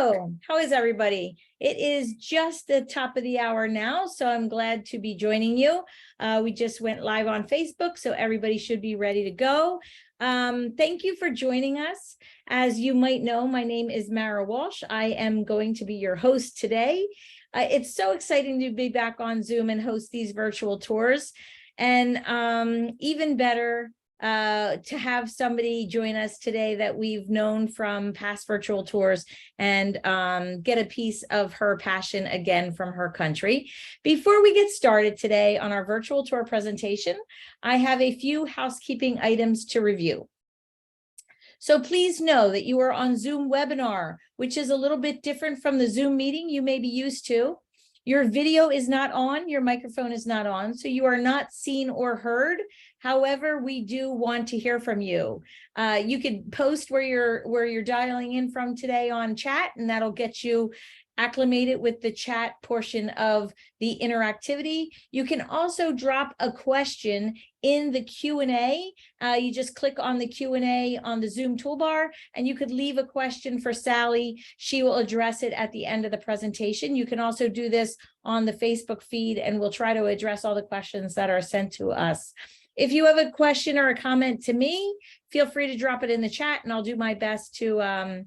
Hello, how is everybody? It is just the top of the hour now, so I'm glad to be joining you. We just went live on Facebook, so everybody should be ready to go. Thank you for joining us. As you might know, my name is Mara Walsh. I am going to be your host today. It's so exciting to be back on Zoom and host these virtual tours. And even better, to have somebody join us today that we've known from past virtual tours and get a piece of her passion again from her country. Before we get started today on our virtual tour presentation, I have a few housekeeping items to review. So please know that you are on Zoom webinar, which is a little bit different from the Zoom meeting you may be used to. Your video is not on, your microphone is not on, so you are not seen or heard. However, we do want to hear from you. You could post where you're dialing in from today on chat, and that'll get you acclimated with the chat portion of the interactivity. You can also drop a question in the Q&A. You just click on the Q&A on the Zoom toolbar, and you could leave a question for Sally. She will address it at the end of the presentation. You can also do this on the Facebook feed, and we'll try to address all the questions that are sent to us. If you have a question or a comment to me, feel free to drop it in the chat, and I'll do my best to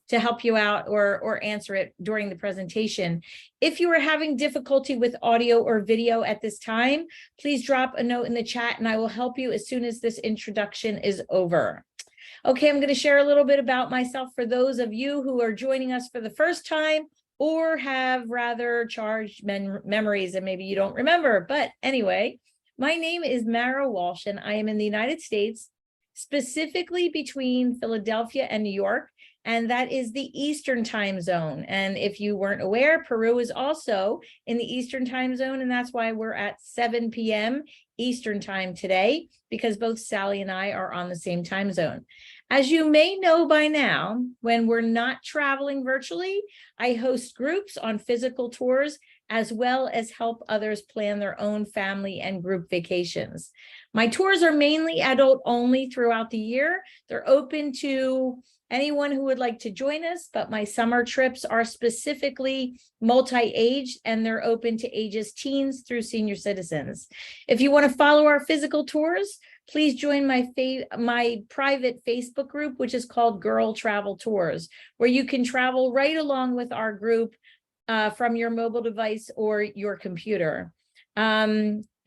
help you out or answer it during the presentation. If you are having difficulty with audio or video at this time, please drop a note in the chat and I will help you as soon as this introduction is over. Okay, I'm going to share a little bit about myself for those of you who are joining us for the first time or have rather charged memories and maybe you don't remember. But anyway, my name is Mara Walsh and I am in the United States, specifically between Philadelphia and New York. And that is the Eastern time zone. And if you weren't aware, Peru is also in the Eastern time zone. And that's why we're at 7 p.m. Eastern time today, because both Sally and I are on the same time zone. As you may know by now, when we're not traveling virtually, I host groups on physical tours, as well as help others plan their own family and group vacations. My tours are mainly adult only throughout the year. They're open to anyone who would like to join us, but my summer trips are specifically multi-age and they're open to ages teens through senior citizens. If you want to follow our physical tours, please join my private Facebook group, which is called Girl Travel Tours, where you can travel right along with our group from your mobile device or your computer.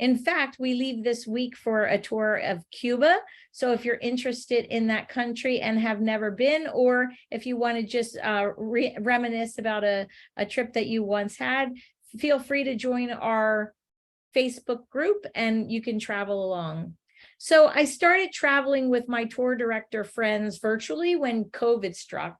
In fact, we leave this week for a tour of Cuba. So if you're interested in that country and have never been, or if you want to just reminisce about a trip that you once had, feel free to join our Facebook group and you can travel along. So I started traveling with my tour director friends virtually when COVID struck,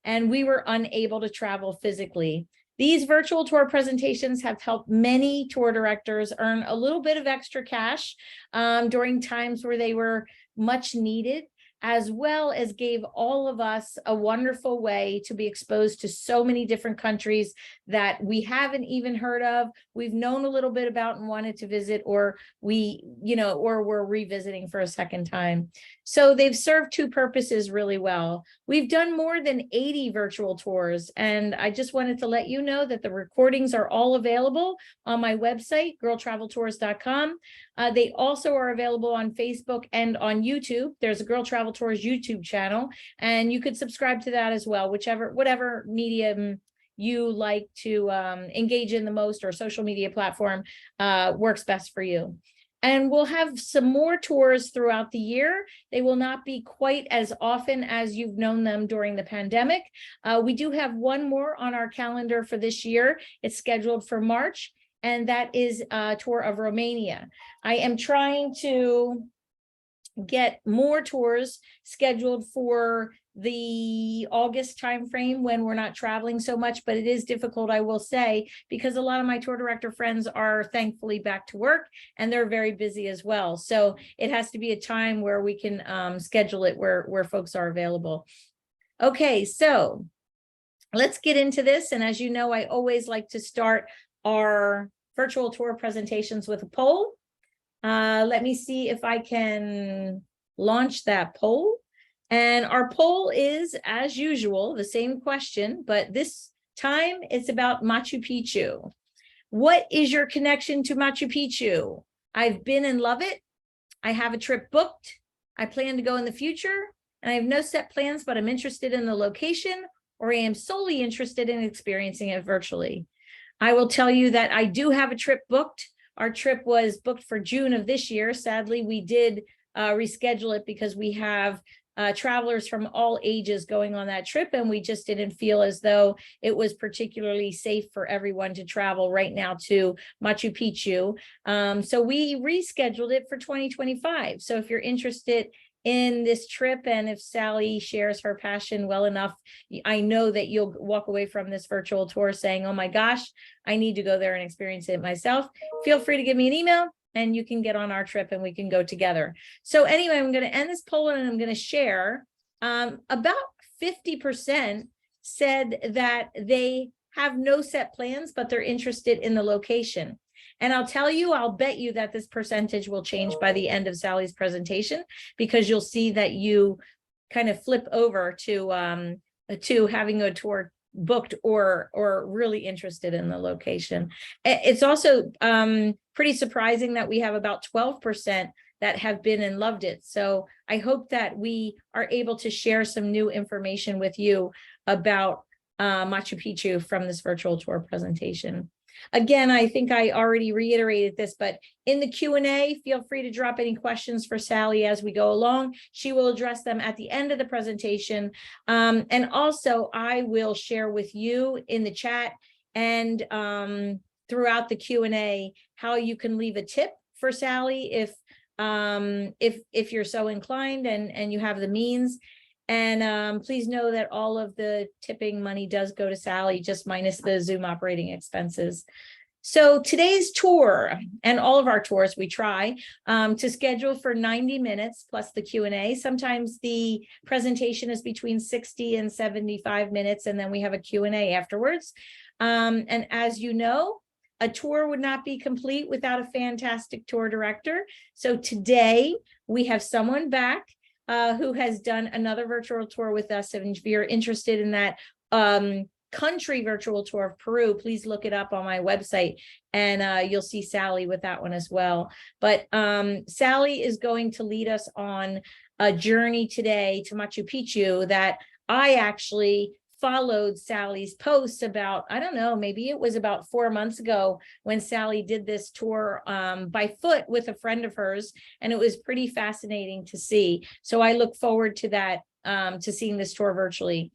and we were unable to travel physically. These virtual tour presentations have helped many tour directors earn a little bit of extra cash during times where they were much needed, as well as gave all of us a wonderful way to be exposed to so many different countries that we haven't even heard of, we've known a little bit about and wanted to visit, or we're revisiting for a second time. So they've served two purposes really well. We've done more than 80 virtual tours, and I just wanted to let you know that the recordings are all available on my website, girltraveltours.com. They also are available on Facebook and on YouTube. There's a Girl Travel Tours YouTube channel, and you could subscribe to that as well, whatever medium you like to engage in the most, or social media platform works best for you. And we'll have some more tours throughout the year. They will not be quite as often as you've known them during the pandemic. We do have one more on our calendar for this year. It's scheduled for March, and that is a tour of Romania. I am trying to get more tours scheduled for the August timeframe when we're not traveling so much, but it is difficult, I will say, because a lot of my tour director friends are thankfully back to work and they're very busy as well. So it has to be a time where we can schedule it where folks are available. Okay, so let's get into this. And as you know, I always like to start our virtual tour presentations with a poll. Let me see if I can launch that poll. And our poll is, as usual, the same question, but this time it's about Machu Picchu. What is your connection to Machu Picchu? I've been and love it. I have a trip booked. I plan to go in the future, and I have no set plans, but I'm interested in the location, or I am solely interested in experiencing it virtually. I will tell you that I do have a trip booked. Our trip was booked for June of this year. Sadly, we did reschedule it because we have travelers from all ages going on that trip, and we just didn't feel as though it was particularly safe for everyone to travel right now to Machu Picchu. So we rescheduled it for 2025. So if you're interested in this trip, and if Sally shares her passion well enough, I know that you'll walk away from this virtual tour saying, oh my gosh, I need to go there and experience it myself. Feel free to give me an email, and you can get on our trip and we can go together. So anyway, I'm going to end this poll, and I'm going to share. About 50% said that they have no set plans, but they're interested in the location. And I'll tell you, I'll bet you that this percentage will change by the end of Sally's presentation, because you'll see that you kind of flip over to having a tour booked or really interested in the location. It's also pretty surprising that we have about 12% that have been and loved it. So I hope that we are able to share some new information with you about Machu Picchu from this virtual tour presentation. Again, I think I already reiterated this, but in the Q&A, feel free to drop any questions for Sally as we go along. She will address them at the end of the presentation. And also, I will share with you in the chat and throughout the Q&A how you can leave a tip for Sally if you're so inclined and you have the means. And please know that all of the tipping money does go to Sally, just minus the Zoom operating expenses. So today's tour, and all of our tours, we try to schedule for 90 minutes plus the Q&A. Sometimes the presentation is between 60 and 75 minutes, and then we have a Q&A afterwards. And as you know, a tour would not be complete without a fantastic tour director. So today we have someone back who has done another virtual tour with us. And if you're interested in that country virtual tour of Peru, please look it up on my website, and you'll see Sally with that one as well. But Sally is going to lead us on a journey today to Machu Picchu that I actually followed Sally's posts about, I don't know, maybe it was about 4 months ago when Sally did this tour by foot with a friend of hers, and it was pretty fascinating to see. So I look forward to that, to seeing this tour virtually.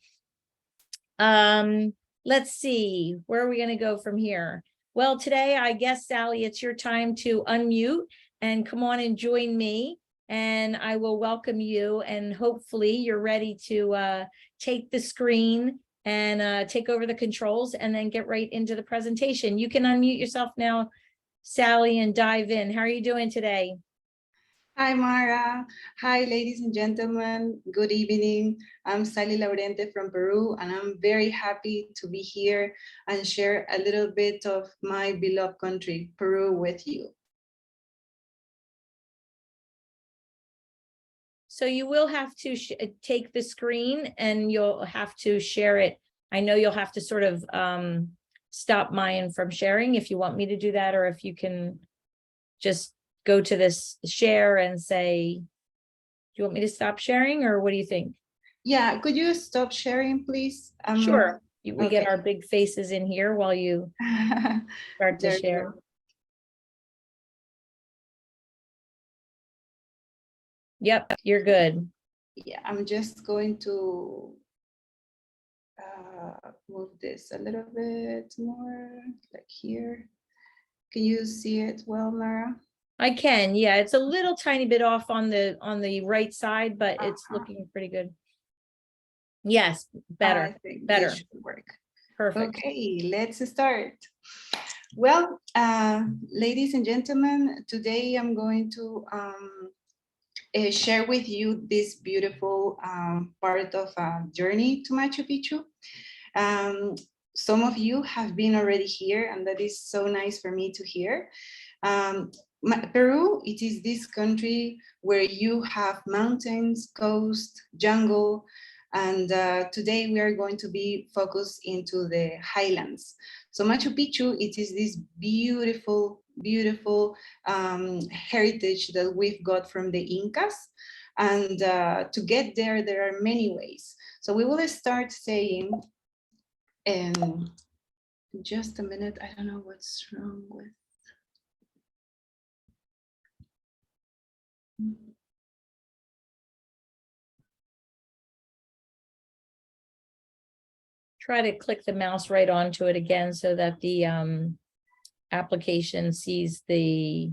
Let's see, where are we going to go from here? Well, today, I guess, Sally, it's your time to unmute and come on and join me, and I will welcome you, and hopefully you're ready to take the screen and take over the controls and then get right into the presentation. You can unmute yourself now, Sally, and dive in. How are you doing today? Hi, Mara. Hi, ladies and gentlemen. Good evening. I'm Sally Laurente from Peru, and I'm very happy to be here and share a little bit of my beloved country, Peru, with you. So you will have to take the screen, and you'll have to share it. I know you'll have to sort of stop mine from sharing if you want me to do that, or if you can just go to this share and say, do you want me to stop sharing, or what do you think? Yeah, could you stop sharing, please? Sure. We okay. Get our big faces in here while you start to share. Yep, you're good. Yeah, I'm just going to move this a little bit more, like here. Can you see it well, Mara? I can, yeah. It's a little tiny bit off on the right side, but it's looking pretty good. Yes, better. I think better. This should work. Perfect. Okay, let's start. Well, ladies and gentlemen, today I'm going to share with you this beautiful part of a journey to Machu Picchu. Some of you have been already here, and that is so nice for me to hear. Peru, it is this country where you have mountains, coast, jungle, and today we are going to be focused into the highlands. So Machu Picchu, it is this beautiful, beautiful heritage that we've got from the Incas. And to get there, there are many ways. So we will start saying, just a minute, I don't know what's wrong with. Try to click the mouse right onto it again so that the application sees the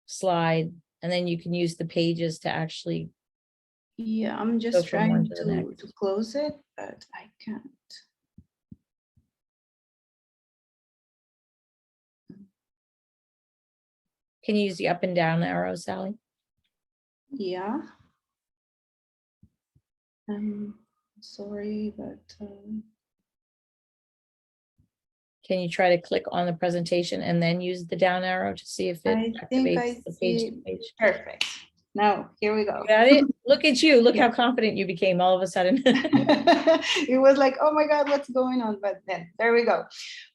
slide, and then you can use the pages to actually. Yeah, I'm Go just from one trying to the next. to close it, but I can't. Can you use the up and down arrow, Sally? Yeah. I'm sorry, but Can you try to click on the presentation and then use the down arrow to see if it I think activates I the page see. to page? Perfect. Now, here we go. You got it? Look at you. Look Yeah. how confident you became all of a sudden. It was like, oh my God, what's going on? But then there we go.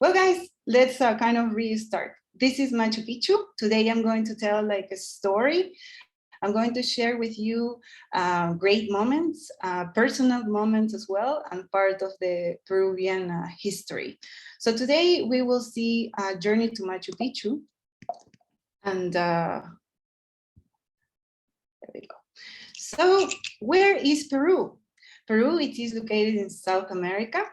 Well, guys, let's kind of restart. This is Machu Picchu. Today I'm going to tell like a story. I'm going to share with you great moments, personal moments as well, and part of the Peruvian history. So today we will see a journey to Machu Picchu. And there we go. So where is Peru? Peru, it is located in South America.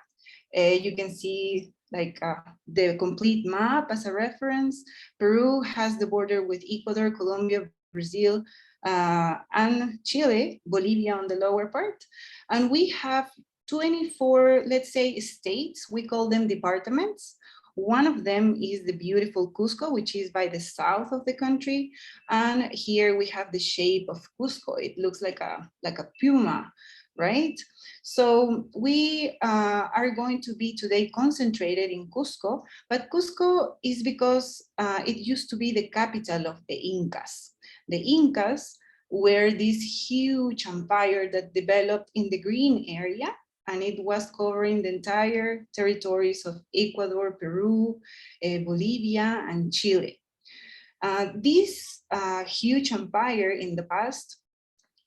You can see like the complete map as a reference. Peru has the border with Ecuador, Colombia, Brazil, and Chile, Bolivia on the lower part. And we have 24, let's say, states. We call them departments. One of them is the beautiful Cusco, which is by the south of the country. And here we have the shape of Cusco. It looks like a puma, right? So we are going to be today concentrated in Cusco, but Cusco is because it used to be the capital of the Incas. The Incas were this huge empire that developed in the green area, and it was covering the entire territories of Ecuador, Peru, Bolivia, and Chile. This huge empire in the past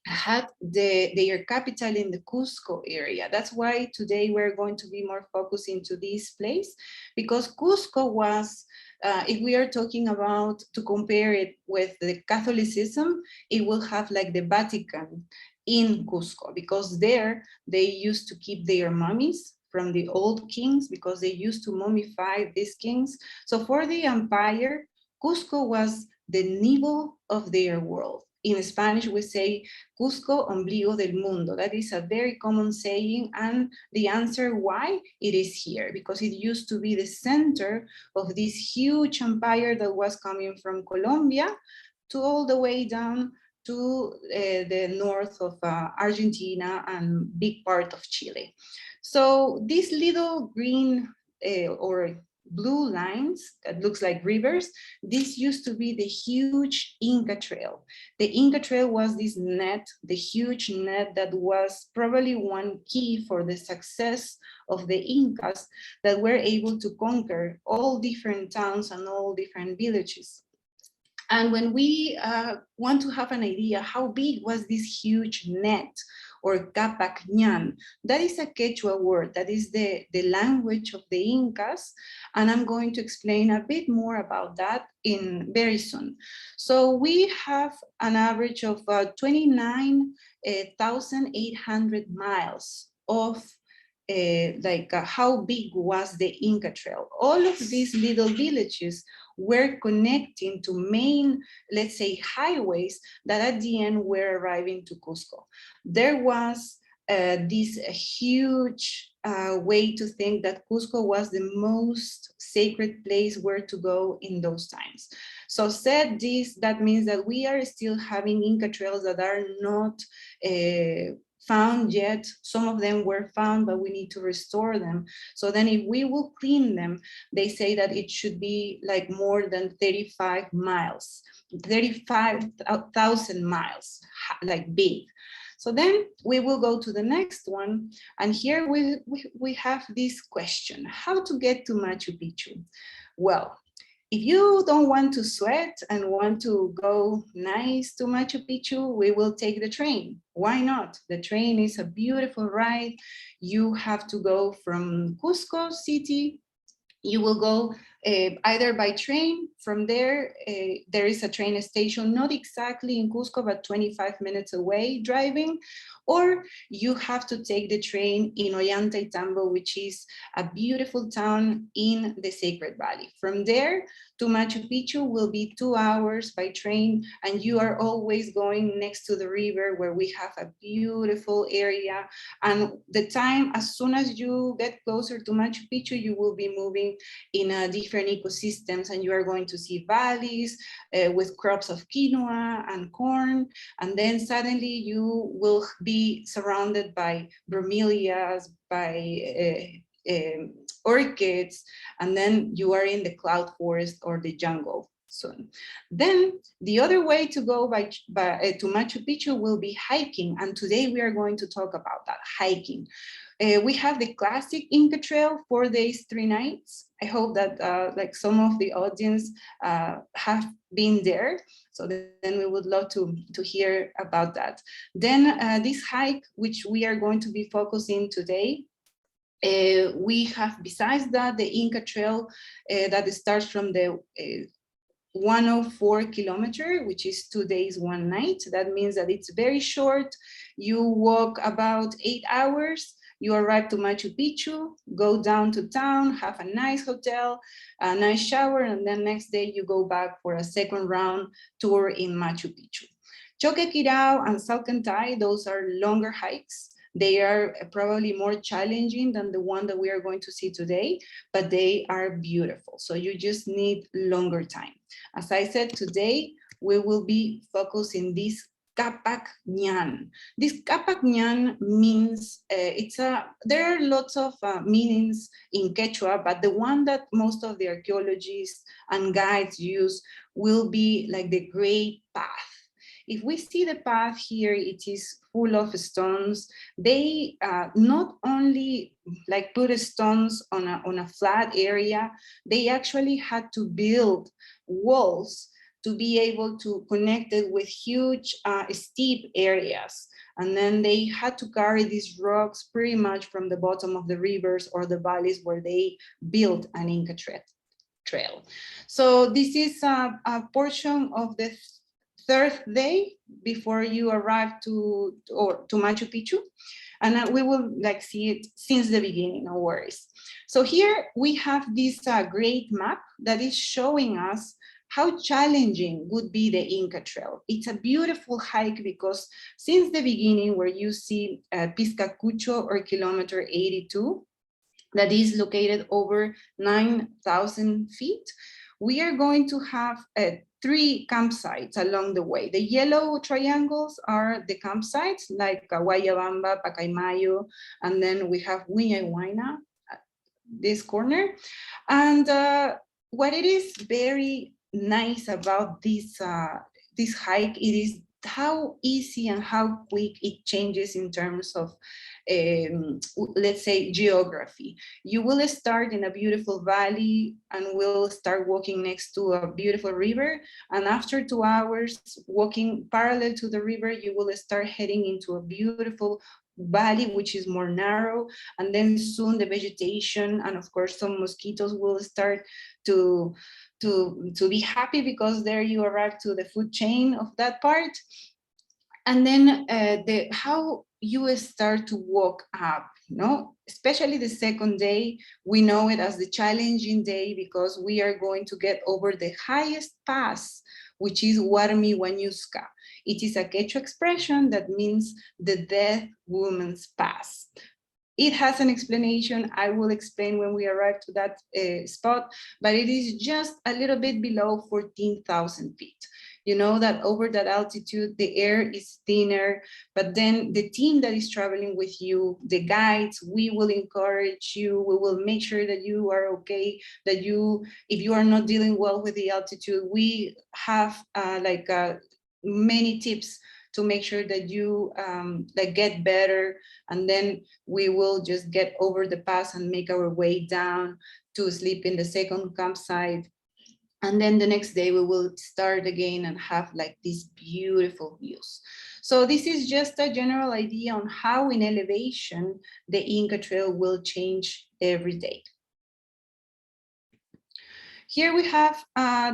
had their capital in the Cusco area. That's why today we're going to be more focused into this place, because Cusco was, if we are talking about to compare it with the Catholicism, it will have like the Vatican in Cusco, because there they used to keep their mummies from the old kings, because they used to mummify these kings. So for the empire, Cusco was the nivo of their world. In Spanish, we say, Cusco, ombligo del mundo. That is a very common saying, and the answer why it is here, because it used to be the center of this huge empire that was coming from Colombia to all the way down to the north of Argentina and big part of Chile. So these little green or blue lines that looks like rivers, this used to be the huge Inka Trail. The Inka Trail was this net, the huge net that was probably one key for the success of the Incas that were able to conquer all different towns and all different villages. And when we want to have an idea how big was this huge net or Capac Ñan, that is a Quechua word, that is the language of the Incas. And I'm going to explain a bit more about that very soon. So we have an average of 29,800 miles of how big was the Inka Trail. All of these little villages were connecting to main, let's say, highways that at the end were arriving to Cusco. There was this huge way to think that Cusco was the most sacred place where to go in those times. So said this, that means that we are still having Inca trails that are not found yet. Some of them were found, but we need to restore them. So then if we will clean them, they say that it should be like more than 35 miles, 35,000 miles, like big. So then we will go to the next one. And here we have this question: how to get to Machu Picchu? Well, if you don't want to sweat and want to go nice to Machu Picchu, we will take the train. Why not? The train is a beautiful ride. You have to go from Cusco city. You will go either by train. From there, there is a train station, not exactly in Cusco, but 25 minutes away driving. Or you have to take the train in Ollantaytambo, which is a beautiful town in the Sacred Valley. From there to Machu Picchu will be 2 hours by train, and you are always going next to the river where we have a beautiful area. And the time, as soon as you get closer to Machu Picchu, you will be moving in different ecosystems, and you are going to see valleys with crops of quinoa and corn. And then suddenly you will be surrounded by bromeliads, by orchids, and then you are in the cloud forest or the jungle. So then the other way to go to Machu Picchu will be hiking. And today we are going to talk about that, hiking. We have the classic Inka Trail, 4 days, 3 nights. I hope that like some of the audience have been there. So then we would love to hear about that. Then this hike, which we are going to be focusing today, we have, besides that, the Inka Trail that starts from the 104 kilometer, which is 2 days, 1 night. That means that it's very short. You walk about 8 hours. You arrive to Machu Picchu, go down to town, have a nice hotel, a nice shower, and then next day you go back for a second round tour in Machu Picchu. Choquequirao and Salcantay, those are longer hikes. They are probably more challenging than the one that we are going to see today, but they are beautiful. So you just need longer time. As I said, today we will be focusing this Capac Ñan. This Capac Ñan means, there are lots of meanings in Quechua, but the one that most of the archaeologists and guides use will be like the great path. If we see the path here, it is full of stones. They not only like put stones on a flat area, they actually had to build walls to be able to connect it with huge steep areas. And then they had to carry these rocks pretty much from the bottom of the rivers or the valleys where they built an Inka trail. So this is a portion of the third day before you arrive to Machu Picchu. And we will like see it since the beginning, no worries. So here we have this great map that is showing us how challenging would be the Inka Trail. It's a beautiful hike because since the beginning, where you see Piscacucho or kilometer 82, that is located over 9,000 feet, we are going to have 3 campsites along the way. The yellow triangles are the campsites like Guayabamba, Pacaymayo, and then we have Huina y Huayna at this corner. And what it is very nice about this hike, it is how easy and how quick it changes in terms of let's say geography. You will start in a beautiful valley and will start walking next to a beautiful river, and after 2 hours walking parallel to the river, you will start heading into a beautiful valley which is more narrow, and then soon the vegetation and of course some mosquitoes will start to be happy because there you arrive to the food chain of that part. And then how you start to walk up, especially the second day, we know it as the challenging day because we are going to get over the highest pass, which is Warmi Wanyuska. It is a Quechua expression that means the dead woman's pass. It has an explanation. I will explain when we arrive to that spot, but it is just a little bit below 14,000 feet. You know that over that altitude, the air is thinner, but then the team that is traveling with you, the guides, we will encourage you. We will make sure that you are okay, that you, if you are not dealing well with the altitude, we have many tips to make sure that you like get better, and then we will just get over the pass and make our way down to sleep in the second campsite. And then the next day we will start again and have like these beautiful views. So this is just a general idea on how in elevation the Inka Trail will change every day. Here we have,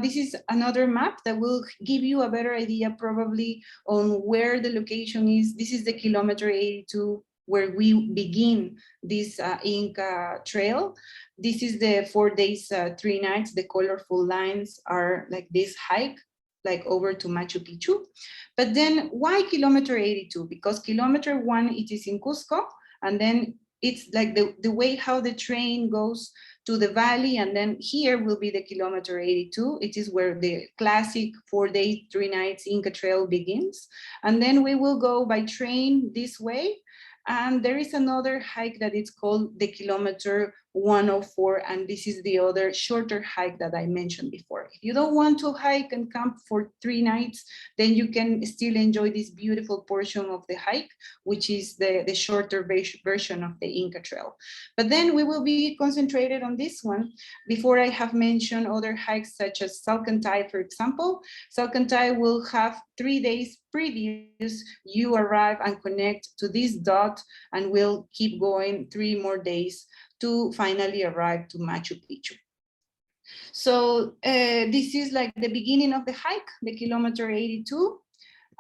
this is another map that will give you a better idea probably on where the location is. This is the kilometer 82 where we begin this Inka Trail. This is the 4 days, 3 nights. The colorful lines are like this hike, like over to Machu Picchu. But then why kilometer 82? Because kilometer 1, it is in Cusco, and then it's like the way how the train goes to the valley, and then here will be the kilometer 82. It is where the classic 4 days, 3 nights Inka Trail begins. And then we will go by train this way. And there is another hike that it's called the kilometer 104, and this is the other shorter hike that I mentioned before. If you don't want to hike and camp for 3 nights, then you can still enjoy this beautiful portion of the hike, which is the shorter version of the Inka Trail. But then we will be concentrated on this one. Before, I have mentioned other hikes such as Salcantay, for example. Salcantay will have 3 days previous. You arrive and connect to this dot, and we'll keep going 3 more days to finally arrive to Machu Picchu. So this is like the beginning of the hike, the kilometer 82.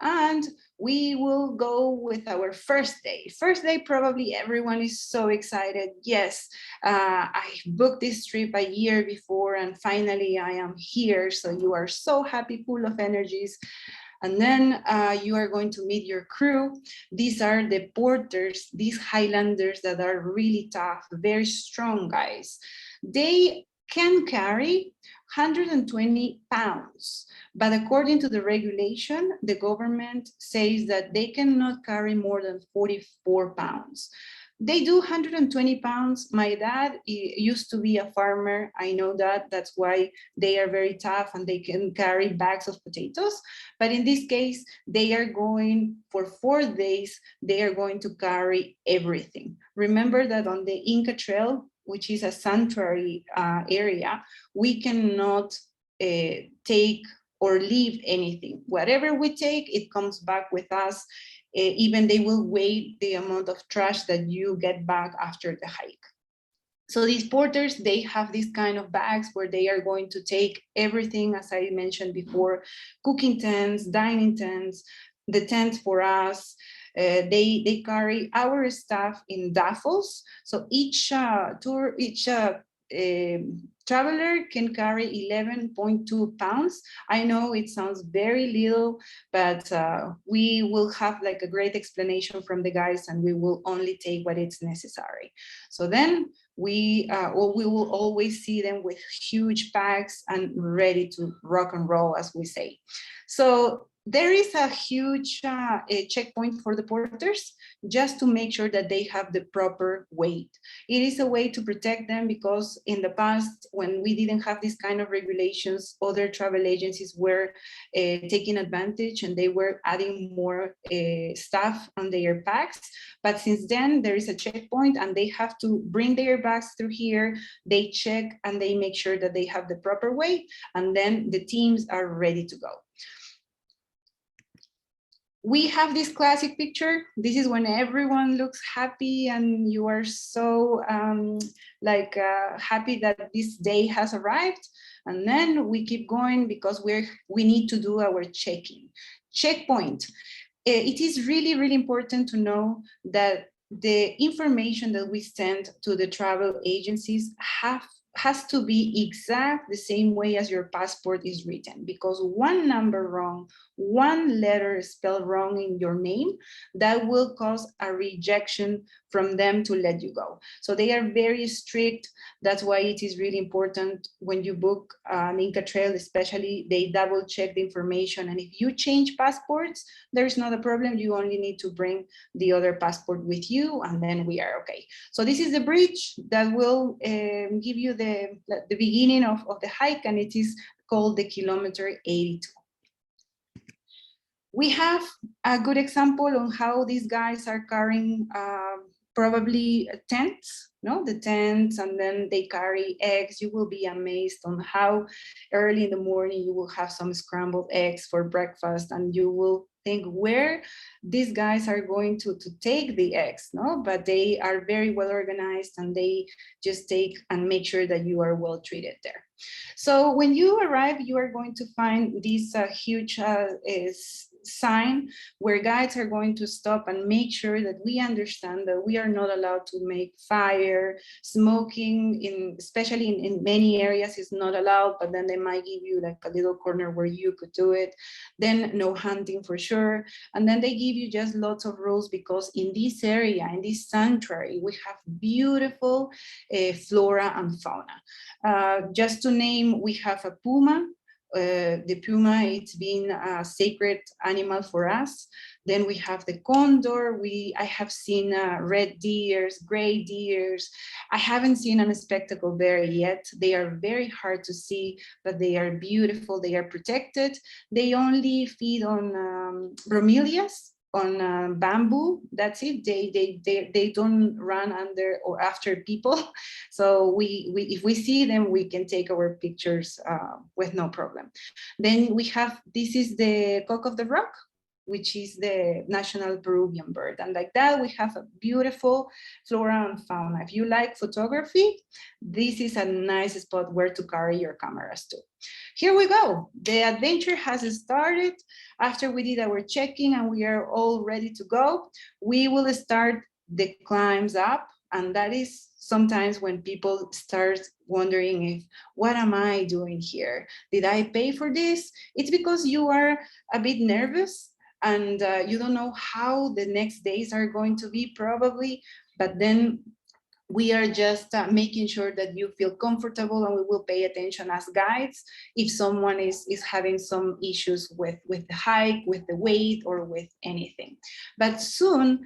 And we will go with our first day. First day, probably everyone is so excited. Yes, I booked this trip a year before, and finally I am here. So you are so happy, full of energies. And then you are going to meet your crew. These are the porters, these highlanders that are really tough, very strong guys. They can carry 120 pounds, but according to the regulation, the government says that they cannot carry more than 44 pounds. They do 120 pounds. My dad used to be a farmer. I know that. That's why they are very tough and they can carry bags of potatoes. But in this case, they are going for 4 days. They are going to carry everything. Remember that on the Inka Trail, which is a sanctuary area, we cannot take or leave anything. Whatever we take, it comes back with us. Even they will weigh the amount of trash that you get back after the hike. So these porters, they have these kind of bags where they are going to take everything, as I mentioned before, cooking tents, dining tents, the tent for us. They carry our stuff in duffels. So each traveler can carry 11.2 pounds. I know it sounds very little, but we will have like a great explanation from the guys, and we will only take what is necessary. So then we will always see them with huge bags and ready to rock and roll, as we say. So there is a huge checkpoint for the porters, just to make sure that they have the proper weight. It is a way to protect them, because in the past, when we didn't have this kind of regulations, other travel agencies were taking advantage, and they were adding more stuff on their bags. But since then, there is a checkpoint, and they have to bring their bags through here. They check and they make sure that they have the proper weight, and then the teams are ready to go. We have this classic picture. This is when everyone looks happy, and you are so happy that this day has arrived. And then we keep going, because we need to do our check-in. Checkpoint. It is really, really important to know that the information that we send to the travel agencies have has to be exact the same way as your passport is written, because one number wrong, one letter spelled wrong in your name, that will cause a rejection from them to let you go. So they are very strict. That's why it is really important when you book an Inka Trail, especially, they double check the information. And if you change passports, there's not a problem. You only need to bring the other passport with you, and then we are okay. So this is the bridge that will give you the beginning of the hike, and it is called the kilometer 82. We have a good example on how these guys are carrying probably tents, no, the tents, and then they carry eggs. You will be amazed on how early in the morning you will have some scrambled eggs for breakfast, and you will think where these guys are going to take the eggs, no? But they are very well organized, and they just take and make sure that you are well treated there. So when you arrive, you are going to find this huge sign where guides are going to stop and make sure that we understand that we are not allowed to make fire. Smoking, especially in many areas, is not allowed, but then they might give you like a little corner where you could do it. Then no hunting for sure. And then they give you just lots of rules, because in this area, in this sanctuary, we have beautiful flora and fauna. Just to name, we have a puma. The puma, it's been a sacred animal for us. Then we have the condor. I have seen red deers, gray deers. I haven't seen a spectacle bear yet. They are very hard to see, but they are beautiful. They are protected. They only feed on bromeliads, on bamboo. That's it. They don't run under or after people. So if we see them, we can take our pictures with no problem. Then we have, this is the cock of the rock, which is the national Peruvian bird. And like that, we have a beautiful flora and fauna. If you like photography, this is a nice spot where to carry your cameras to. Here we go. The adventure has started. After we did our checking and we are all ready to go, we will start the climbs up. And that is sometimes when people start wondering, if what am I doing here? Did I pay for this? It's because you are a bit nervous, and you don't know how the next days are going to be, probably, but then we are just making sure that you feel comfortable, and we will pay attention as guides if someone is having some issues with the hike, with the weight, or with anything. But soon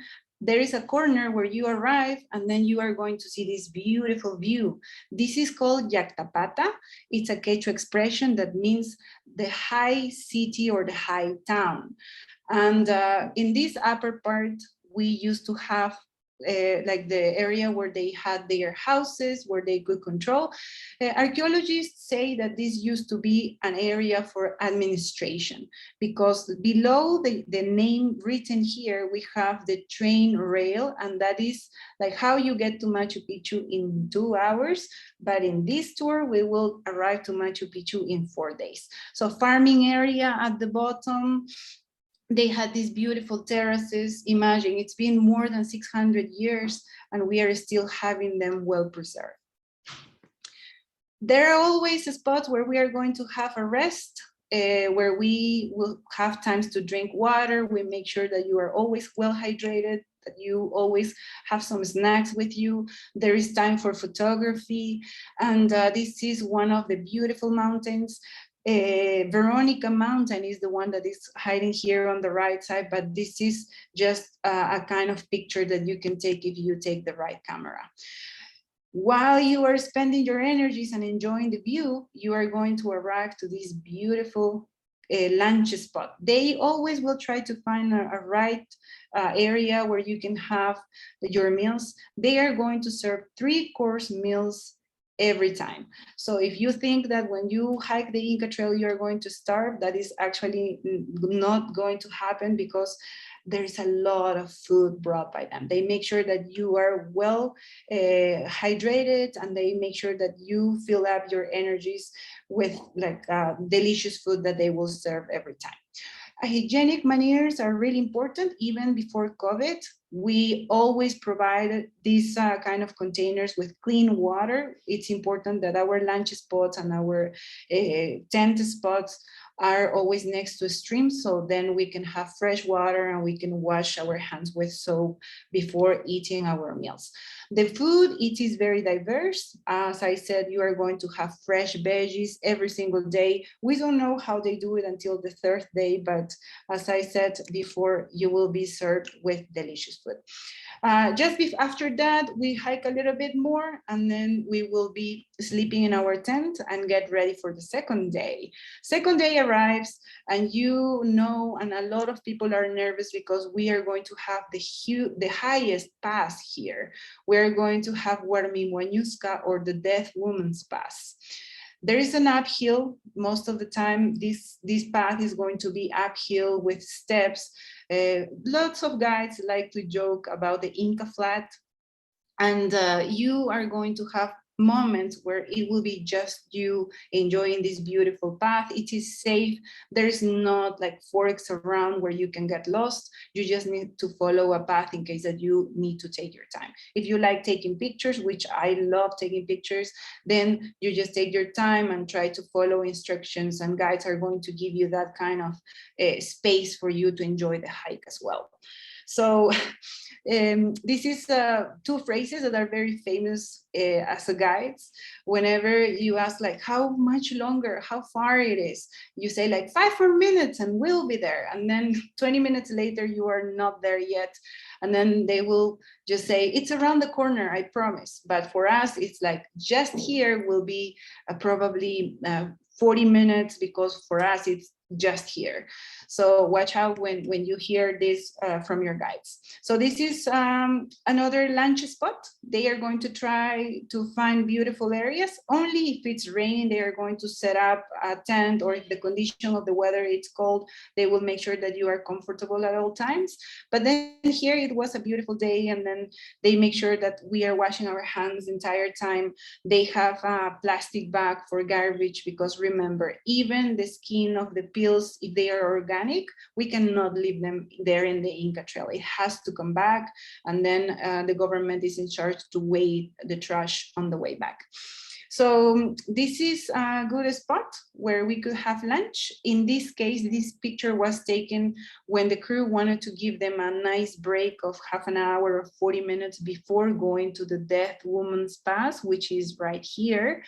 there is a corner where you arrive, and then you are going to see this beautiful view. This is called Yactapata. It's a Quechua expression that means the high city or the high town. And in this upper part, we used to have like the area where they had their houses, where they could control. Archaeologists say that this used to be an area for administration, because below the name written here, we have the train rail, and that is like how you get to Machu Picchu in 2 hours. But in this tour, we will arrive to Machu Picchu in 4 days. So farming area at the bottom. They had these beautiful terraces. Imagine, it's been more than 600 years and we are still having them well preserved. There are always spots where we are going to have a rest, where we will have times to drink water. We make sure that you are always well hydrated, that you always have some snacks with you. There is time for photography. And this is one of the beautiful mountains. Veronica Mountain is the one that is hiding here on the right side, but this is just a kind of picture that you can take if you take the right camera. While you are spending your energies and enjoying the view, you are going to arrive to this beautiful lunch spot. They always will try to find a right area where you can have your meals. They are going to serve 3-course meals every time. So if you think that when you hike the Inka Trail, you're going to starve, that is actually not going to happen, because there is a lot of food brought by them. They make sure that you are well hydrated, and they make sure that you fill up your energies with like delicious food that they will serve every time. hygienic manners are really important. Even before COVID, we always provided these kind of containers with clean water. It's important that our lunch spots and our tent spots are always next to streams, so then we can have fresh water and we can wash our hands with soap before eating our meals. The food, it is very diverse. As I said, you are going to have fresh veggies every single day. We don't know how they do it until the third day, but as I said before, you will be served with delicious food. Just after that, we hike a little bit more, and then we will be sleeping in our tent and get ready for the second day. Second day arrives, and you know, and a lot of people are nervous because we are going to have the highest pass here. We're going to have Huarmihuañusca, or the Deaf Woman's Pass. There is an uphill. Most of the time, this path is going to be uphill with steps. Lots of guides like to joke about the Inca Flat, and you are going to have moments where it will be just you enjoying this beautiful path. It is safe. There's not like forks around where you can get lost. You just need to follow a path in case that you need to take your time. If you like taking pictures, which I love taking pictures, then you just take your time and try to follow instructions, and guides are going to give you that kind of space for you to enjoy the hike as well. So this is two phrases that are very famous as a guides. Whenever you ask like how much longer, how far it is, you say like 5 more minutes and we'll be there. And then 20 minutes later, you are not there yet. And then they will just say, it's around the corner, I promise. But for us, it's like just here will be probably 40 minutes, because for us, it's just here. So watch out when you hear this from your guides. So this is another lunch spot. They are going to try to find beautiful areas. Only if it's raining, they are going to set up a tent, or if the condition of the weather it's cold, they will make sure that you are comfortable at all times. But then here it was a beautiful day, and then they make sure that we are washing our hands the entire time. They have a plastic bag for garbage, because remember, even the skin of the pills, if they are organic, we cannot leave them there in the Inka Trail. It has to come back, and then the government is in charge to weigh the trash on the way back. So this is a good spot where we could have lunch. In this case, this picture was taken when the crew wanted to give them a nice break of half an hour or 40 minutes before going to the Deaf Woman's Pass, which is right here.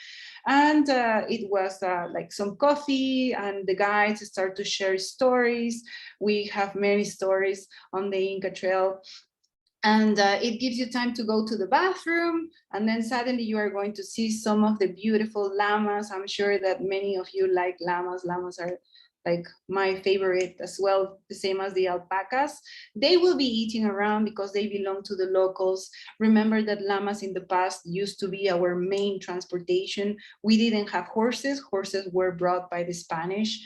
And it was like some coffee, and the guides start to share stories. We have many stories on the Inka Trail. And it gives you time to go to the bathroom, and then suddenly you are going to see some of the beautiful llamas. I'm sure that many of you like llamas. Llamas are like my favorite as well, the same as the alpacas. They will be eating around because they belong to the locals. Remember that llamas in the past used to be our main transportation. We didn't have horses. Horses were brought by the Spanish.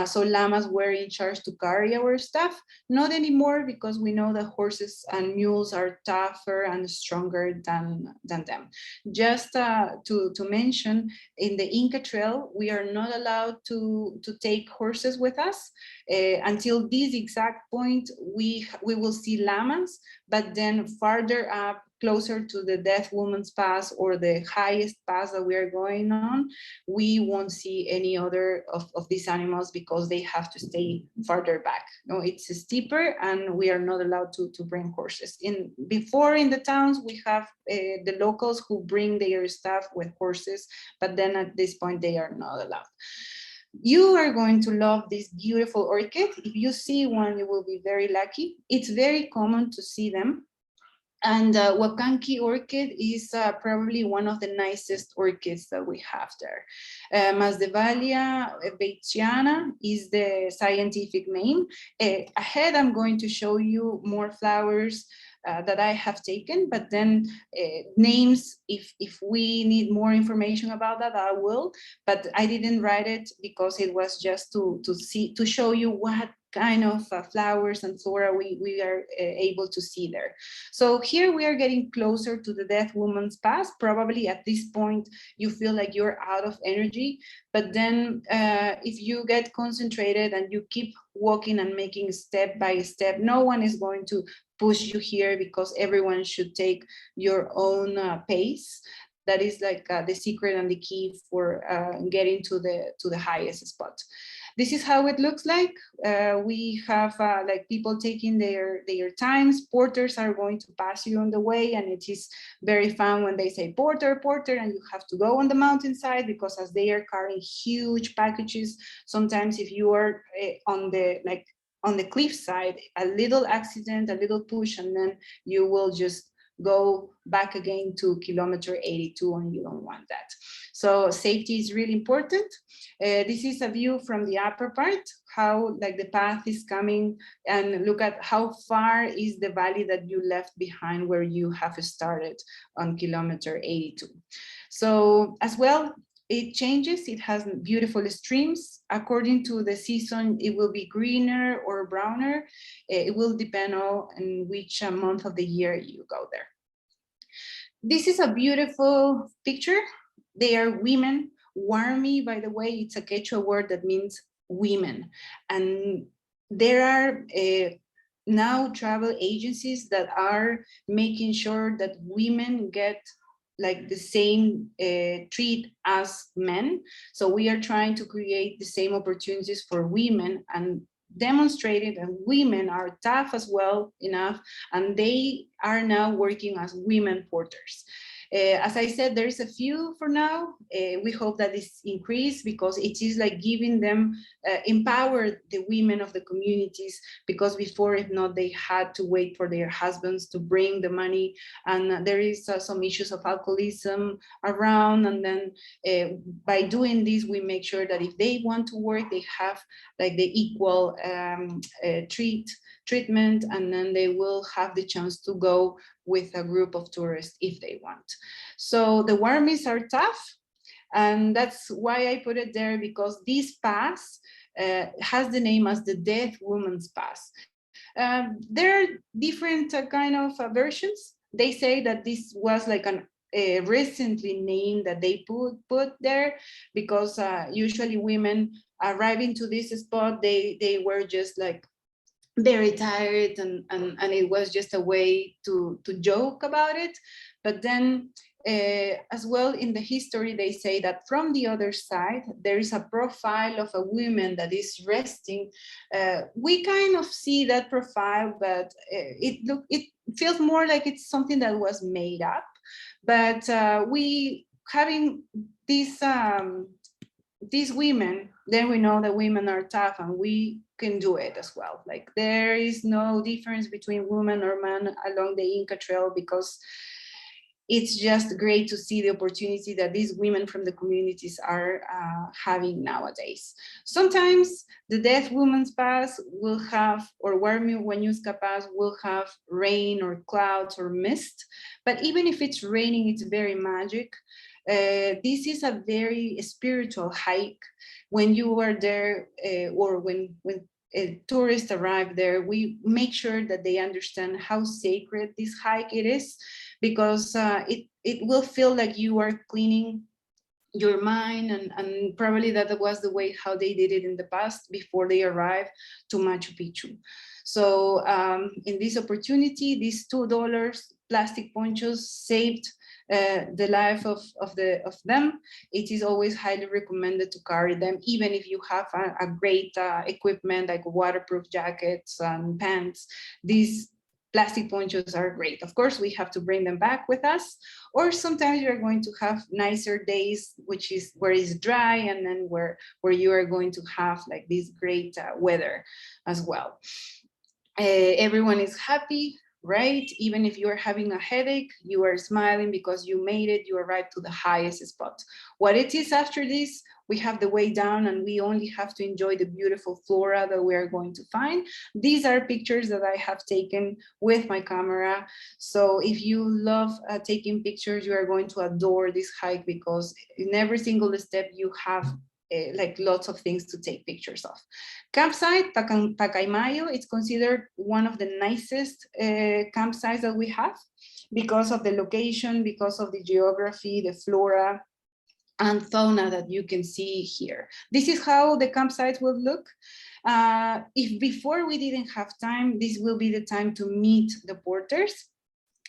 So llamas were in charge to carry our stuff. Not anymore, because we know that horses and mules are tougher and stronger than them. Just to mention, in the Inka Trail, we are not allowed to take horses with us. Until this exact point, we will see llamas, but then farther up, closer to the Deaf Woman's Pass, or the highest pass that we are going on, we won't see any other of these animals, because they have to stay farther back. No, it's steeper, and we are not allowed to bring horses. Before in the towns, we have the locals who bring their stuff with horses, but then at this point, they are not allowed. You are going to love this beautiful orchid. If you see one, you will be very lucky. It's very common to see them. And Wakanki orchid is probably one of the nicest orchids that we have there. Masdevallia bachiana is the scientific name. Ahead, I'm going to show you more flowers that I have taken, but then names, if we need more information about that, I will, but I didn't write it because it was just to show you what kind of flowers and flora we are able to see there. So here we are getting closer to the Death Woman's Pass. Probably at this point you feel like you're out of energy, but then if you get concentrated and you keep walking and making step by step, no one is going to push you here, because everyone should take your own pace. That is like the secret and the key for getting to the highest spot. This is how it looks like. We have like people taking their times. Porters are going to pass you on the way, and it is very fun when they say porter, porter, and you have to go on the mountainside, because as they are carrying huge packages, sometimes if you are on the cliff side, a little accident, a little push, and then you will just go back again to kilometer 82, and you don't want that. So safety is really important. This is a view from the upper part, how like the path is coming, and look at how far is the valley that you left behind where you have started on kilometer 82. So as well, it changes. It has beautiful streams. According to the season, it will be greener or browner. It will depend on which month of the year you go there. This is a beautiful picture. They are women. Warmi, by the way, it's a Quechua word that means women. And there are now travel agencies that are making sure that women get like the same treat as men. So we are trying to create the same opportunities for women, and demonstrated that women are tough as well enough, and they are now working as women porters. As I said, there is a few for now. We hope that this increase, because it is like giving them, empower the women of the communities, because before, if not, they had to wait for their husbands to bring the money. And there is some issues of alcoholism around. And then by doing this, we make sure that if they want to work, they have like the equal treatment, and then they will have the chance to go with a group of tourists if they want. So the Warmis are tough, and that's why I put it there, because this pass has the name as the Death Woman's Pass. There are different kind of versions. They say that this was like an recently name that they put there, because usually women arriving to this spot, they were just like very tired, and it was just a way to joke about it. But then as well, in the history, they say that from the other side, there is a profile of a woman that is resting. We kind of see that profile, but it feels more like it's something that was made up. But we having these women, then we know that women are tough, and we can do it as well. Like there is no difference between women or men along the Inka Trail, because it's just great to see the opportunity that these women from the communities are having nowadays. Sometimes the Death Woman's Pass will have, or Warmi Wanyuska Pass will have rain or clouds or mist, but even if it's raining, it's very magic. This is a very spiritual hike. When you are there, or when tourists arrive there, we make sure that they understand how sacred this hike it is, because it will feel like you are cleaning your mind, and probably that was the way how they did it in the past before they arrived to Machu Picchu. So in this opportunity, these $2 plastic ponchos saved the life of them. It is always highly recommended to carry them, even if you have a great equipment like waterproof jackets and pants. These plastic ponchos are great. Of course, we have to bring them back with us, or sometimes you're going to have nicer days, which is where it's dry, and then where you are going to have like this great weather as well. Everyone is happy, right? Even if you're having a headache, you are smiling because you made it, you arrived to the highest spot. What it is after this, we have the way down, and we only have to enjoy the beautiful flora that we are going to find. These are pictures that I have taken with my camera. So if you love taking pictures, you are going to adore this hike, because in every single step you have like lots of things to take pictures of. Campsite, Pacaimayo, it's considered one of the nicest campsites that we have because of the location, because of the geography, the flora, and fauna that you can see here. This is how the campsite will look. If before we didn't have time, this will be the time to meet the porters,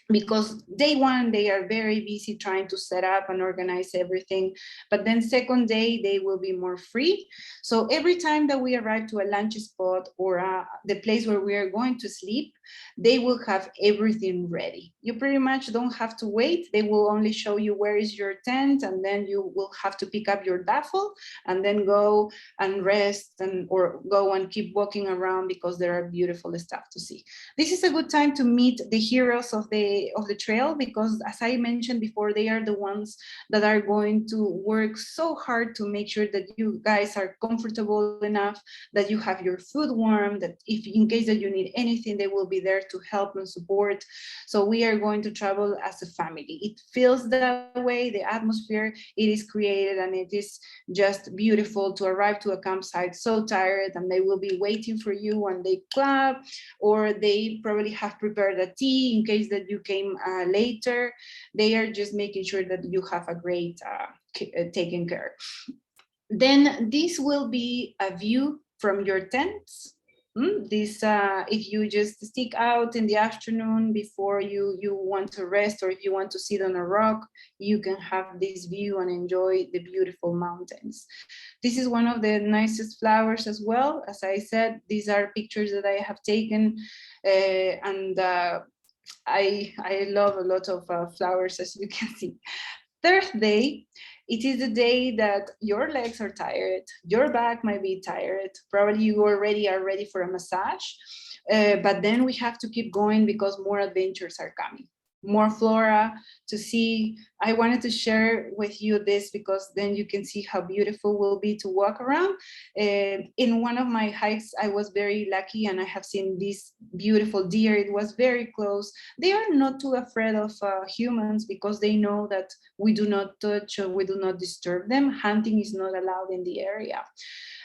because day one, they are very busy trying to set up and organize everything. But then second day, they will be more free. So every time that we arrive to a lunch spot or the place where we are going to sleep, they will have everything ready. You pretty much don't have to wait. They will only show you where is your tent, and then you will have to pick up your duffel and then go and rest or go and keep walking around, because there are beautiful stuff to see. This is a good time to meet the heroes of the trail, because as I mentioned before, they are the ones that are going to work so hard to make sure that you guys are comfortable enough, that you have your food warm, that if in case that you need anything, they will be there to help and support. So we are going to travel as a family. It feels that way, the atmosphere, it is created, and it is just beautiful to arrive to a campsite so tired, and they will be waiting for you, and they clap, or they probably have prepared a tea in case that you came later. They are just making sure that you have a great taken care. Then this will be a view from your tents. This, if you just stick out in the afternoon before you want to rest, or if you want to sit on a rock, you can have this view and enjoy the beautiful mountains. This is one of the nicest flowers as well. As I said, these are pictures that I have taken, and I love a lot of flowers, as you can see. Third day, it is the day that your legs are tired, your back might be tired, probably you already are ready for a massage, but then we have to keep going because more adventures are coming. More flora to see. I wanted to share with you this because then you can see how beautiful it will be to walk around. In one of my hikes, I was very lucky and I have seen this beautiful deer. It was very close. They are not too afraid of humans because they know that we do not touch or we do not disturb them. Hunting is not allowed in the area.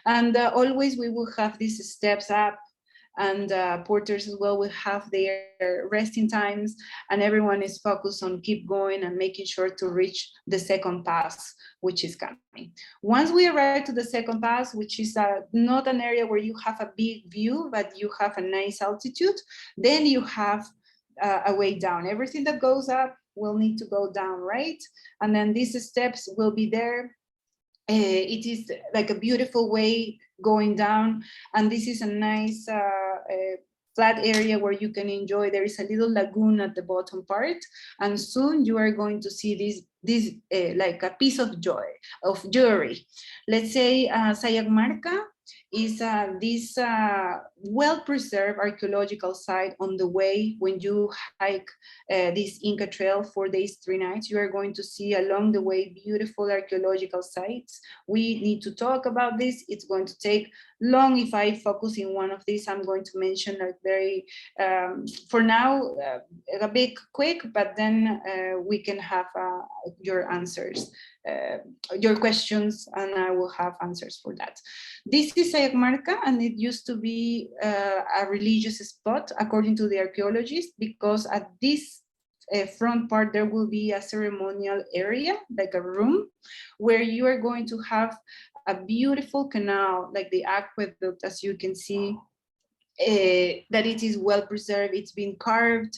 And always we will have these steps up, and porters as well will have their resting times, and everyone is focused on keep going and making sure to reach the second pass, which is coming. Once we arrive to the second pass, which is not an area where you have a big view, but you have a nice altitude, then you have a way down. Everything that goes up will need to go down, right? And then these steps will be there. It is like a beautiful way going down, and this is a nice flat area where you can enjoy. There is a little lagoon at the bottom part, and soon you are going to see this like a piece of jewelry. Let's say Sayagmarca is this well-preserved archaeological site on the way. When you hike this Inka Trail 4 days, 3 nights, you are going to see along the way beautiful archaeological sites. We need to talk about this. It's going to take long. If I focus in one of these, I'm going to mention a very, for now, a bit quick, but then we can have your answers, your questions, and I will have answers for that. This is Sayagmarca, and it used to be a religious spot, according to the archaeologists, because at this front part, there will be a ceremonial area, like a room, where you are going to have a beautiful canal, like the aqueduct, as you can see, that it is well preserved, it's been carved,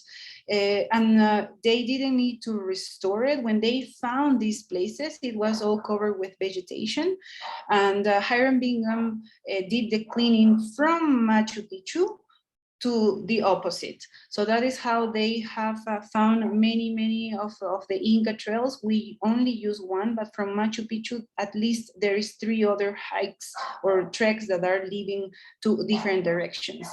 and they didn't need to restore it. When they found these places, it was all covered with vegetation, and Hiram Bingham did the cleaning from Machu Picchu to the opposite. So that is how they have found many of the Inka trails. We only use one, but from Machu Picchu, at least there is 3 other hikes or treks that are leading to different directions.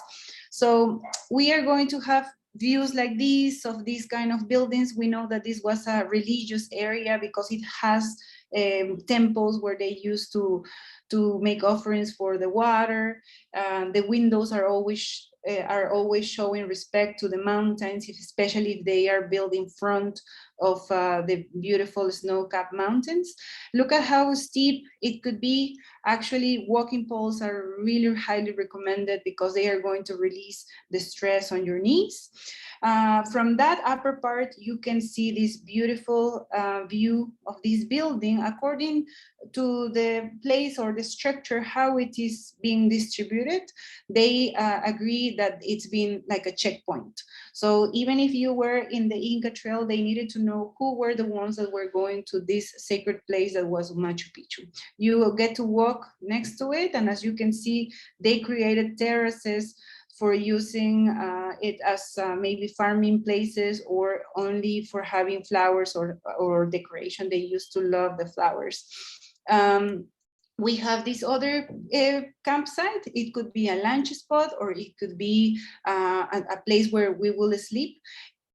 So we are going to have views like these of these kind of buildings. We know that this was a religious area because it has temples where they used to to make offerings for the water. The windows are always showing respect to the mountains, especially if they are built in front of the beautiful snow-capped mountains. Look at how steep it could be. Actually, walking poles are really highly recommended because they are going to release the stress on your knees. From that upper part, you can see this beautiful view of this building according to the place or the structure, how it is being distributed. They agree that it's been like a checkpoint. So even if you were in the Inka Trail, they needed to know who were the ones that were going to this sacred place that was Machu Picchu. You will get to walk next to it, and as you can see, they created terraces for using it as maybe farming places or only for having flowers or decoration. They used to love the flowers. We have this other campsite. It could be a lunch spot, or it could be a place where we will sleep.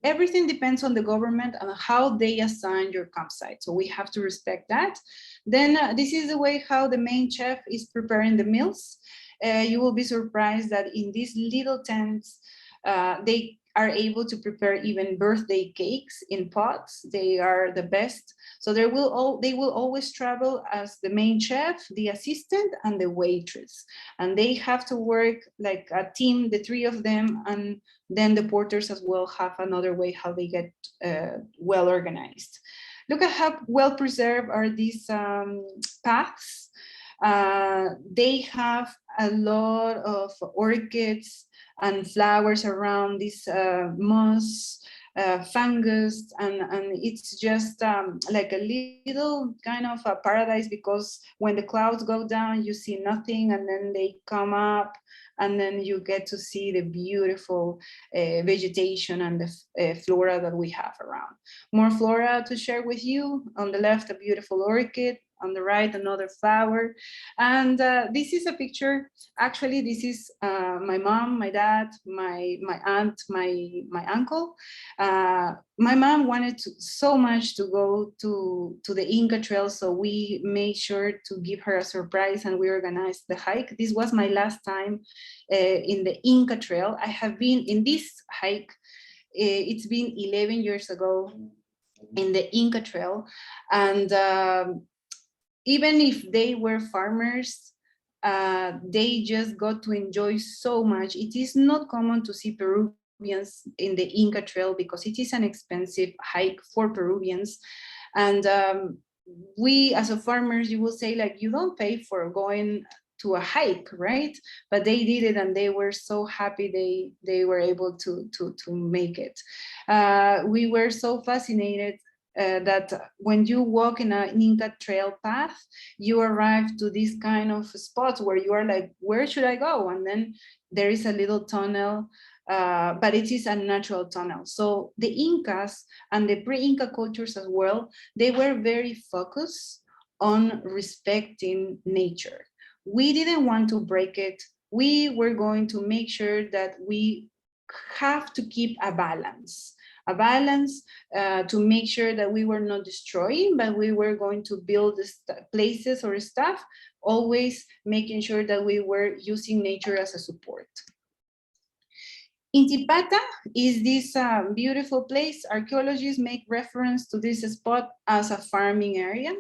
Everything depends on the government and how they assign your campsite. So we have to respect that. Then this is the way how the main chef is preparing the meals. You will be surprised that in these little tents, they are able to prepare even birthday cakes in pots. They are the best. So they will always travel as the main chef, the assistant, and the waitress. And they have to work like a team, the three of them, and then the porters as well have another way how they get well organized. Look at how well preserved are these paths. They have a lot of orchids and flowers around this moss, fungus, and it's just like a little kind of a paradise, because when the clouds go down, you see nothing, and then they come up, and then you get to see the beautiful vegetation and the flora that we have around. More flora to share with you. On the left, a beautiful orchid. On the right, another flower. And this is a picture. Actually, this is my mom, my dad, my aunt, my uncle. My mom wanted so much to go to the Inka Trail, so we made sure to give her a surprise, and we organized the hike. This was my last time in the Inka Trail. I have been in this hike. It's been 11 years ago in the Inka Trail, and even if they were farmers, they just got to enjoy so much. It is not common to see Peruvians in the Inka Trail because it is an expensive hike for Peruvians. And we, as a farmers, you will say, like, you don't pay for going to a hike, right? But they did it, and they were so happy they were able to make it. We were so fascinated that when you walk in an Inka Trail path, you arrive to this kind of spots where you are like, where should I go? And then there is a little tunnel, but it is a natural tunnel. So the Incas and the pre-Inca cultures as well, they were very focused on respecting nature. We didn't want to break it. We were going to make sure that we have to keep a balance to make sure that we were not destroying, but we were going to build places or stuff, always making sure that we were using nature as a support. Intipata is this beautiful place. Archaeologists make reference to this spot as a farming area.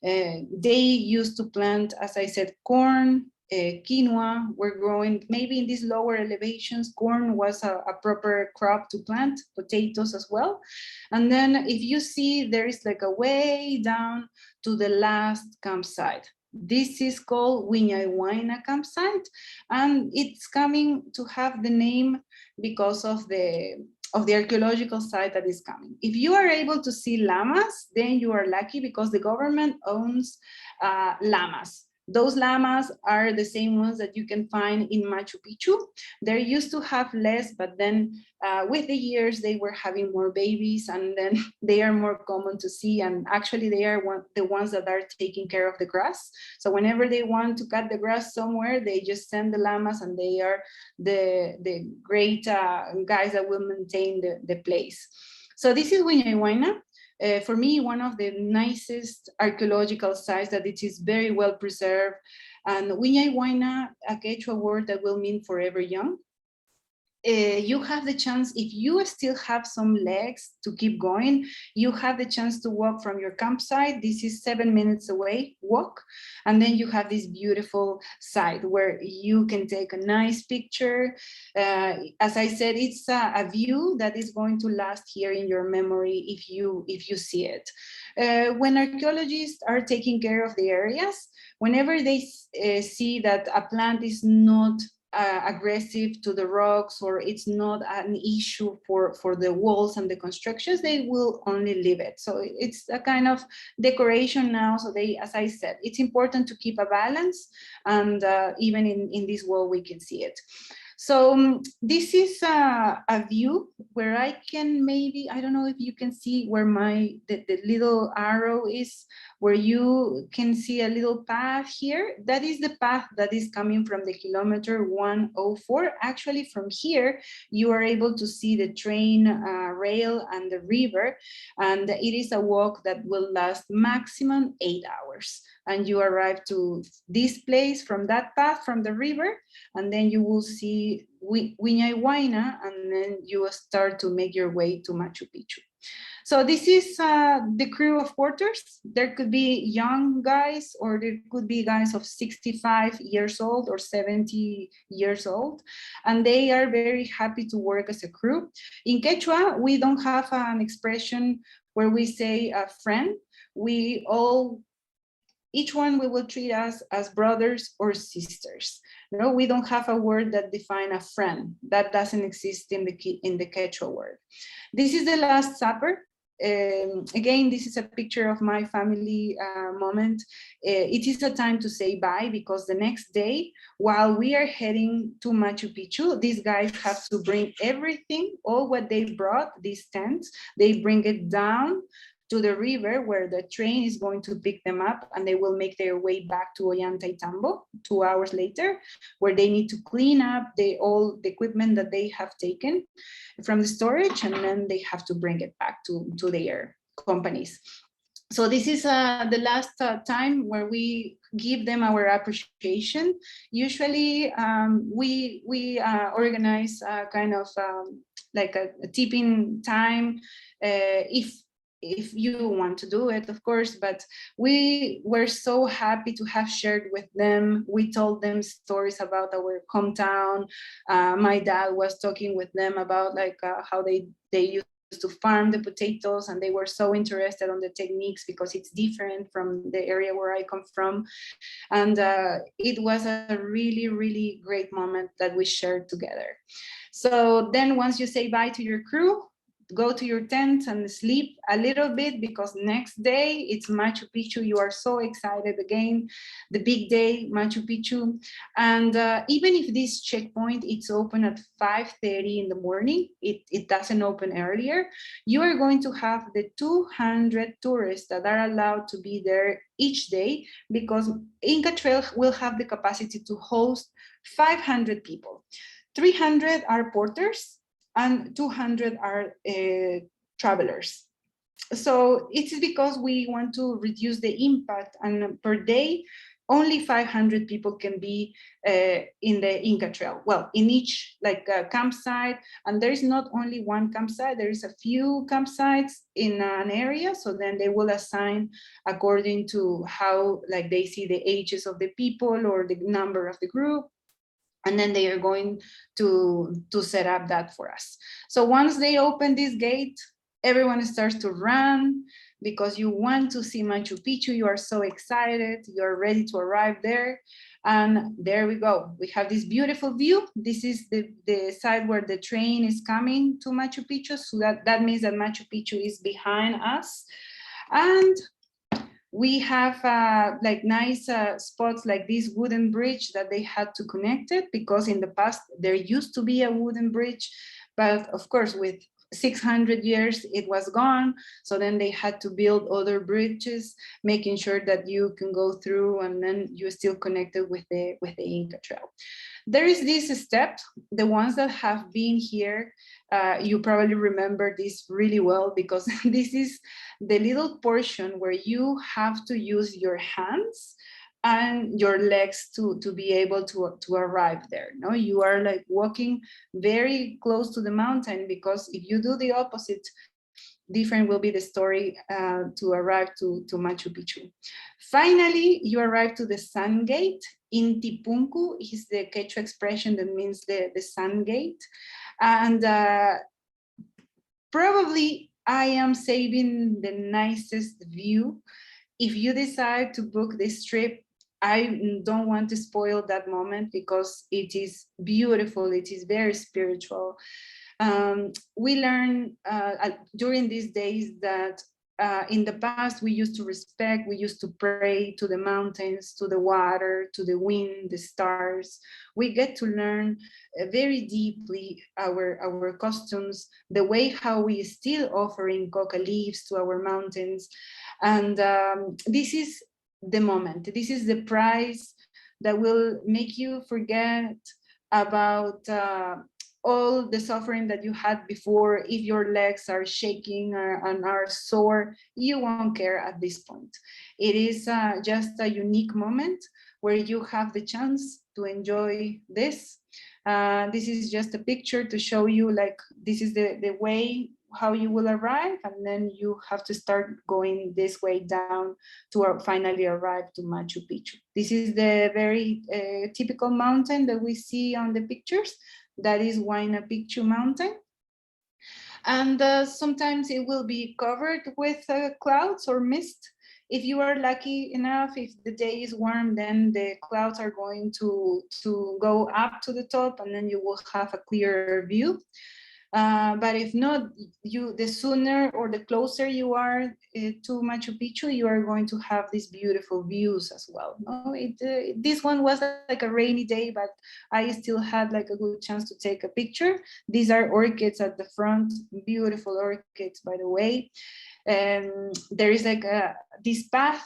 They used to plant, as I said, corn, quinoa were growing. Maybe in these lower elevations, corn was a proper crop to plant, potatoes as well. And then if you see, there is like a way down to the last campsite. This is called Huayna campsite, and it's coming to have the name because of the archaeological site that is coming. If you are able to see llamas, then you are lucky because the government owns llamas. Those llamas are the same ones that you can find in Machu Picchu. They used to have less, but then with the years, they were having more babies, and then they are more common to see. And actually, they are the ones that are taking care of the grass. So whenever they want to cut the grass somewhere, they just send the llamas, and they are the great guys that will maintain the place. So this is Huayna. for me, one of the nicest archaeological sites that it is very well preserved. And Wiñay Huayna, a Quechua word that will mean forever young. You have the chance, if you still have some legs to keep going, you have the chance to walk from your campsite. This is 7 minutes away walk. And then you have this beautiful site where you can take a nice picture. As I said, it's a view that is going to last here in your memory if you see it. When archaeologists are taking care of the areas, whenever they see that a plant is not aggressive to the rocks, or it's not an issue for the walls and the constructions, they will only leave it. So it's a kind of decoration now. So they, as I said, it's important to keep a balance, and even in this wall we can see it. So this is a view where I can maybe, I don't know if you can see where the little arrow is, where you can see a little path here. That is the path that is coming from the kilometer 104. Actually, from here, you are able to see the train rail and the river. And it is a walk that will last maximum 8 hours. And you arrive to this place from that path, from the river, and then you will see Wiñay Huayna, and then you will start to make your way to Machu Picchu. So this is the crew of porters. There could be young guys, or there could be guys of 65 years old or 70 years old. And they are very happy to work as a crew. In Quechua, we don't have an expression where we say a friend. Each one we will treat us as brothers or sisters. No, we don't have a word that define a friend. That doesn't exist in the Quechua word. This is the Last Supper. Again, this is a picture of my family moment. It is a time to say bye, because the next day, while we are heading to Machu Picchu, these guys have to bring everything, all what they brought, these tents, they bring it down to the river where the train is going to pick them up, and they will make their way back to Ollantaytambo 2 hours later, where they need to clean up all the equipment that they have taken from the storage, and then they have to bring it back to their companies. So this is the last time where we give them our appreciation. Usually we organize kind of like a tipping time, if you want to do it, of course, but we were so happy to have shared with them. We told them stories about our hometown. My dad was talking with them about how they used to farm the potatoes, and they were so interested on the techniques because it's different from the area where I come from. And it was a really, really great moment that we shared together. So then once you say bye to your crew, go to your tent and sleep a little bit, because next day it's Machu Picchu. You are so excited again, the big day, Machu Picchu. And even if this checkpoint it's open at 5:30 in the morning, it doesn't open earlier, you are going to have the 200 tourists that are allowed to be there each day, because Inka Trail will have the capacity to host 500 people. 300 are porters, and 200 are travelers. So it's because we want to reduce the impact, and per day, only 500 people can be in the Inka Trail. Well, in each campsite, and there is not only one campsite, there is a few campsites in an area, so then they will assign according to how they see the ages of the people or the number of the group. And then they are going to set up that for us. So once they open this gate, everyone starts to run because you want to see Machu Picchu. You are so excited. You're ready to arrive there. And there we go. We have this beautiful view. This is the side where the train is coming to Machu Picchu. So that means that Machu Picchu is behind us. And we have nice spots like this wooden bridge that they had to connect it, because in the past there used to be a wooden bridge, but of course with 600 years it was gone, so then they had to build other bridges, making sure that you can go through, and then you're still connected with the Inka Trail. There is this step, the ones that have been here, you probably remember this really well, because this is the little portion where you have to use your hands and your legs to be able to arrive there. No, you are like walking very close to the mountain, because if you do the opposite, different will be the story to arrive to Machu Picchu. Finally, you arrive to the Sun Gate. Intipunku is the Quechua expression that means the Sun Gate. And probably I am saving the nicest view. If you decide to book this trip, I don't want to spoil that moment, because it is beautiful, it is very spiritual. We learn during these days that in the past we used to respect, we used to pray to the mountains, to the water, to the wind, the stars. We get to learn very deeply our customs, the way how we still offering coca leaves to our mountains. And this is the moment, this is the price that will make you forget about all the suffering that you had before. If your legs are shaking and are sore, you won't care at this point. It is just a unique moment where you have the chance to enjoy this. This is just a picture to show you, like, this is the way how you will arrive, and then you have to start going this way down to finally arrive to Machu Picchu. This is the very typical mountain that we see on the pictures. That is Huayna Picchu mountain. And sometimes it will be covered with clouds or mist. If you are lucky enough, if the day is warm, then the clouds are going to go up to the top, and then you will have a clearer view. But if not, the sooner or the closer you are to Machu Picchu, you are going to have these beautiful views as well. No, this one was like a rainy day, but I still had like a good chance to take a picture. These are orchids at the front, beautiful orchids, by the way. There is like this path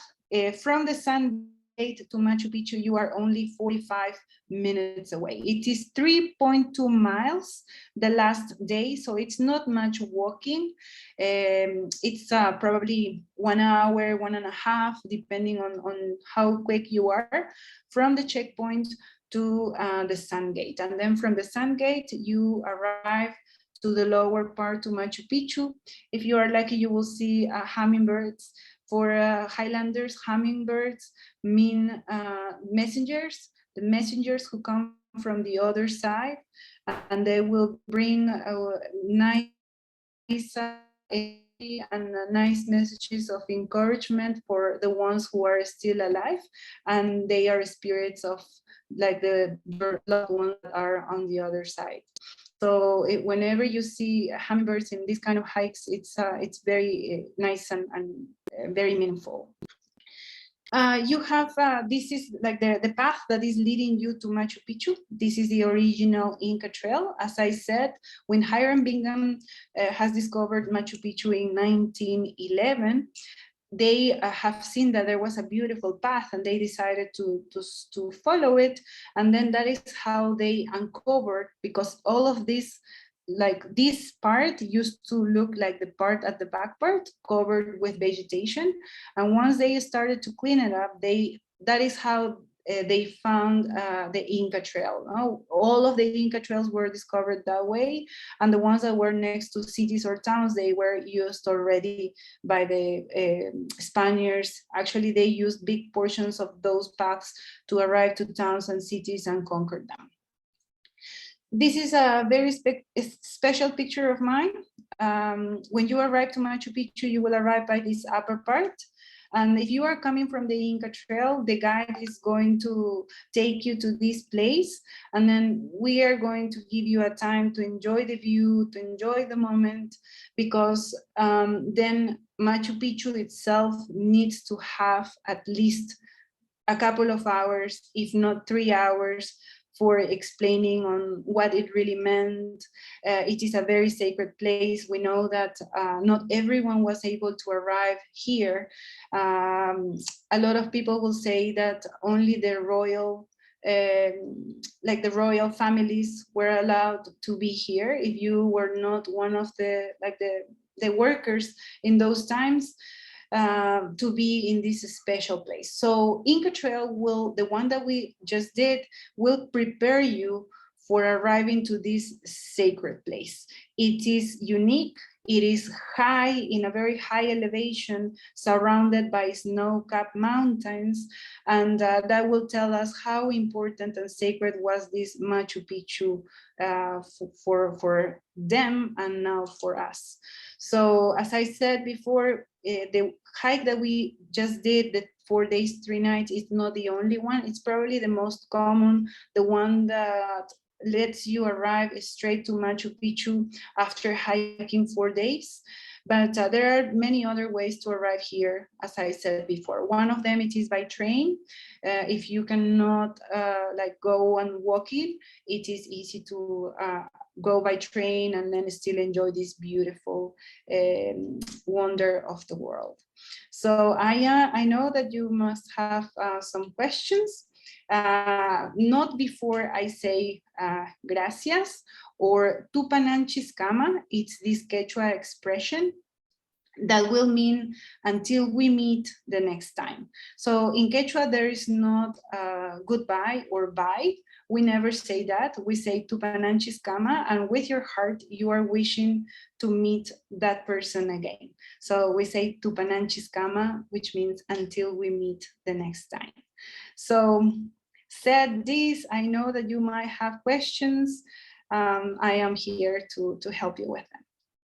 from the Sun Gate to Machu Picchu. You are only 45 minutes away. It is 3.2 miles the last day, so it's not much walking. It's probably 1 hour, 1.5, depending on how quick you are, from the checkpoint to the Sun Gate. And then from the Sun Gate, you arrive to the lower part to Machu Picchu. If you are lucky, you will see hummingbirds. For highlanders, hummingbirds mean messengers, the messengers who come from the other side, and they will bring nice and nice messages of encouragement for the ones who are still alive, and they are spirits of like the loved ones that are on the other side. So whenever you see hummingbirds in these kind of hikes, it's very nice and very meaningful. You have, this is like the path that is leading you to Machu Picchu. This is the original Inka Trail. As I said, when Hiram Bingham has discovered Machu Picchu in 1911, they have seen that there was a beautiful path, and they decided to follow it. And then that is how they uncovered, because all of this, like this part used to look like the part at the back part covered with vegetation. And once they started to clean it up, that is how they found the Inka Trail. All of the Inka trails were discovered that way, and the ones that were next to cities or towns, they were used already by the Spaniards. Actually, they used big portions of those paths to arrive to towns and cities and conquer them. This is a very special picture of mine. When you arrive to Machu Picchu, you will arrive by this upper part. And if you are coming from the Inka Trail, the guide is going to take you to this place. And then we are going to give you a time to enjoy the view, to enjoy the moment, because then Machu Picchu itself needs to have at least a couple of hours, if not 3 hours, for explaining on what it really meant. It is a very sacred place. We know that not everyone was able to arrive here. A lot of people will say that only the royal, like the royal families were allowed to be here. If you were not one of the, like the workers in those times, to be in this special place. So Inka Trail will, the one that we just did, will prepare you for arriving to this sacred place. It is unique. It is high, in a very high elevation, surrounded by snow-capped mountains, and that will tell us how important and sacred was this Machu Picchu for them and now for us. So as I said before, the hike that we just did, the 4 days, 3 nights, is not the only one. It's probably the most common, the one that lets you arrive straight to Machu Picchu after hiking 4 days. But there are many other ways to arrive here, as I said before. One of them, it is by train. If you cannot like go and walk it, it is easy to go by train and then still enjoy this beautiful wonder of the world. So I know that you must have some questions. Not before I say gracias or tupananchiskama. It's this Quechua expression that will mean until we meet the next time. So in Quechua, there is not goodbye or bye. We never say that. We say tupananchiskama, and with your heart, you are wishing to meet that person again. So we say tupananchiskama, which means until we meet the next time. So said this, I know that you might have questions. I am here to help you with them.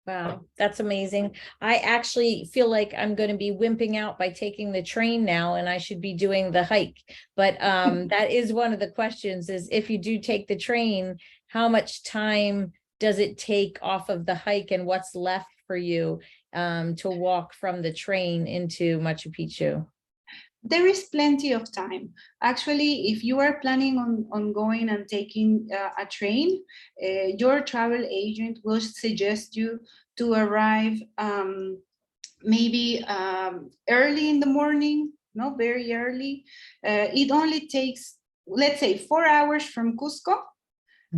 Wow, that's amazing. I actually feel like I'm going to be wimping out by taking the train now, and I should be doing the hike. But that is one of the questions, is if you do take the train, how much time does it take off of the hike, and what's left for you to walk from the train into Machu Picchu? There is plenty of time. Actually, if you are planning on going and taking a train, your travel agent will suggest you to arrive maybe early in the morning, not very early. It only takes, let's say, 4 hours from Cusco.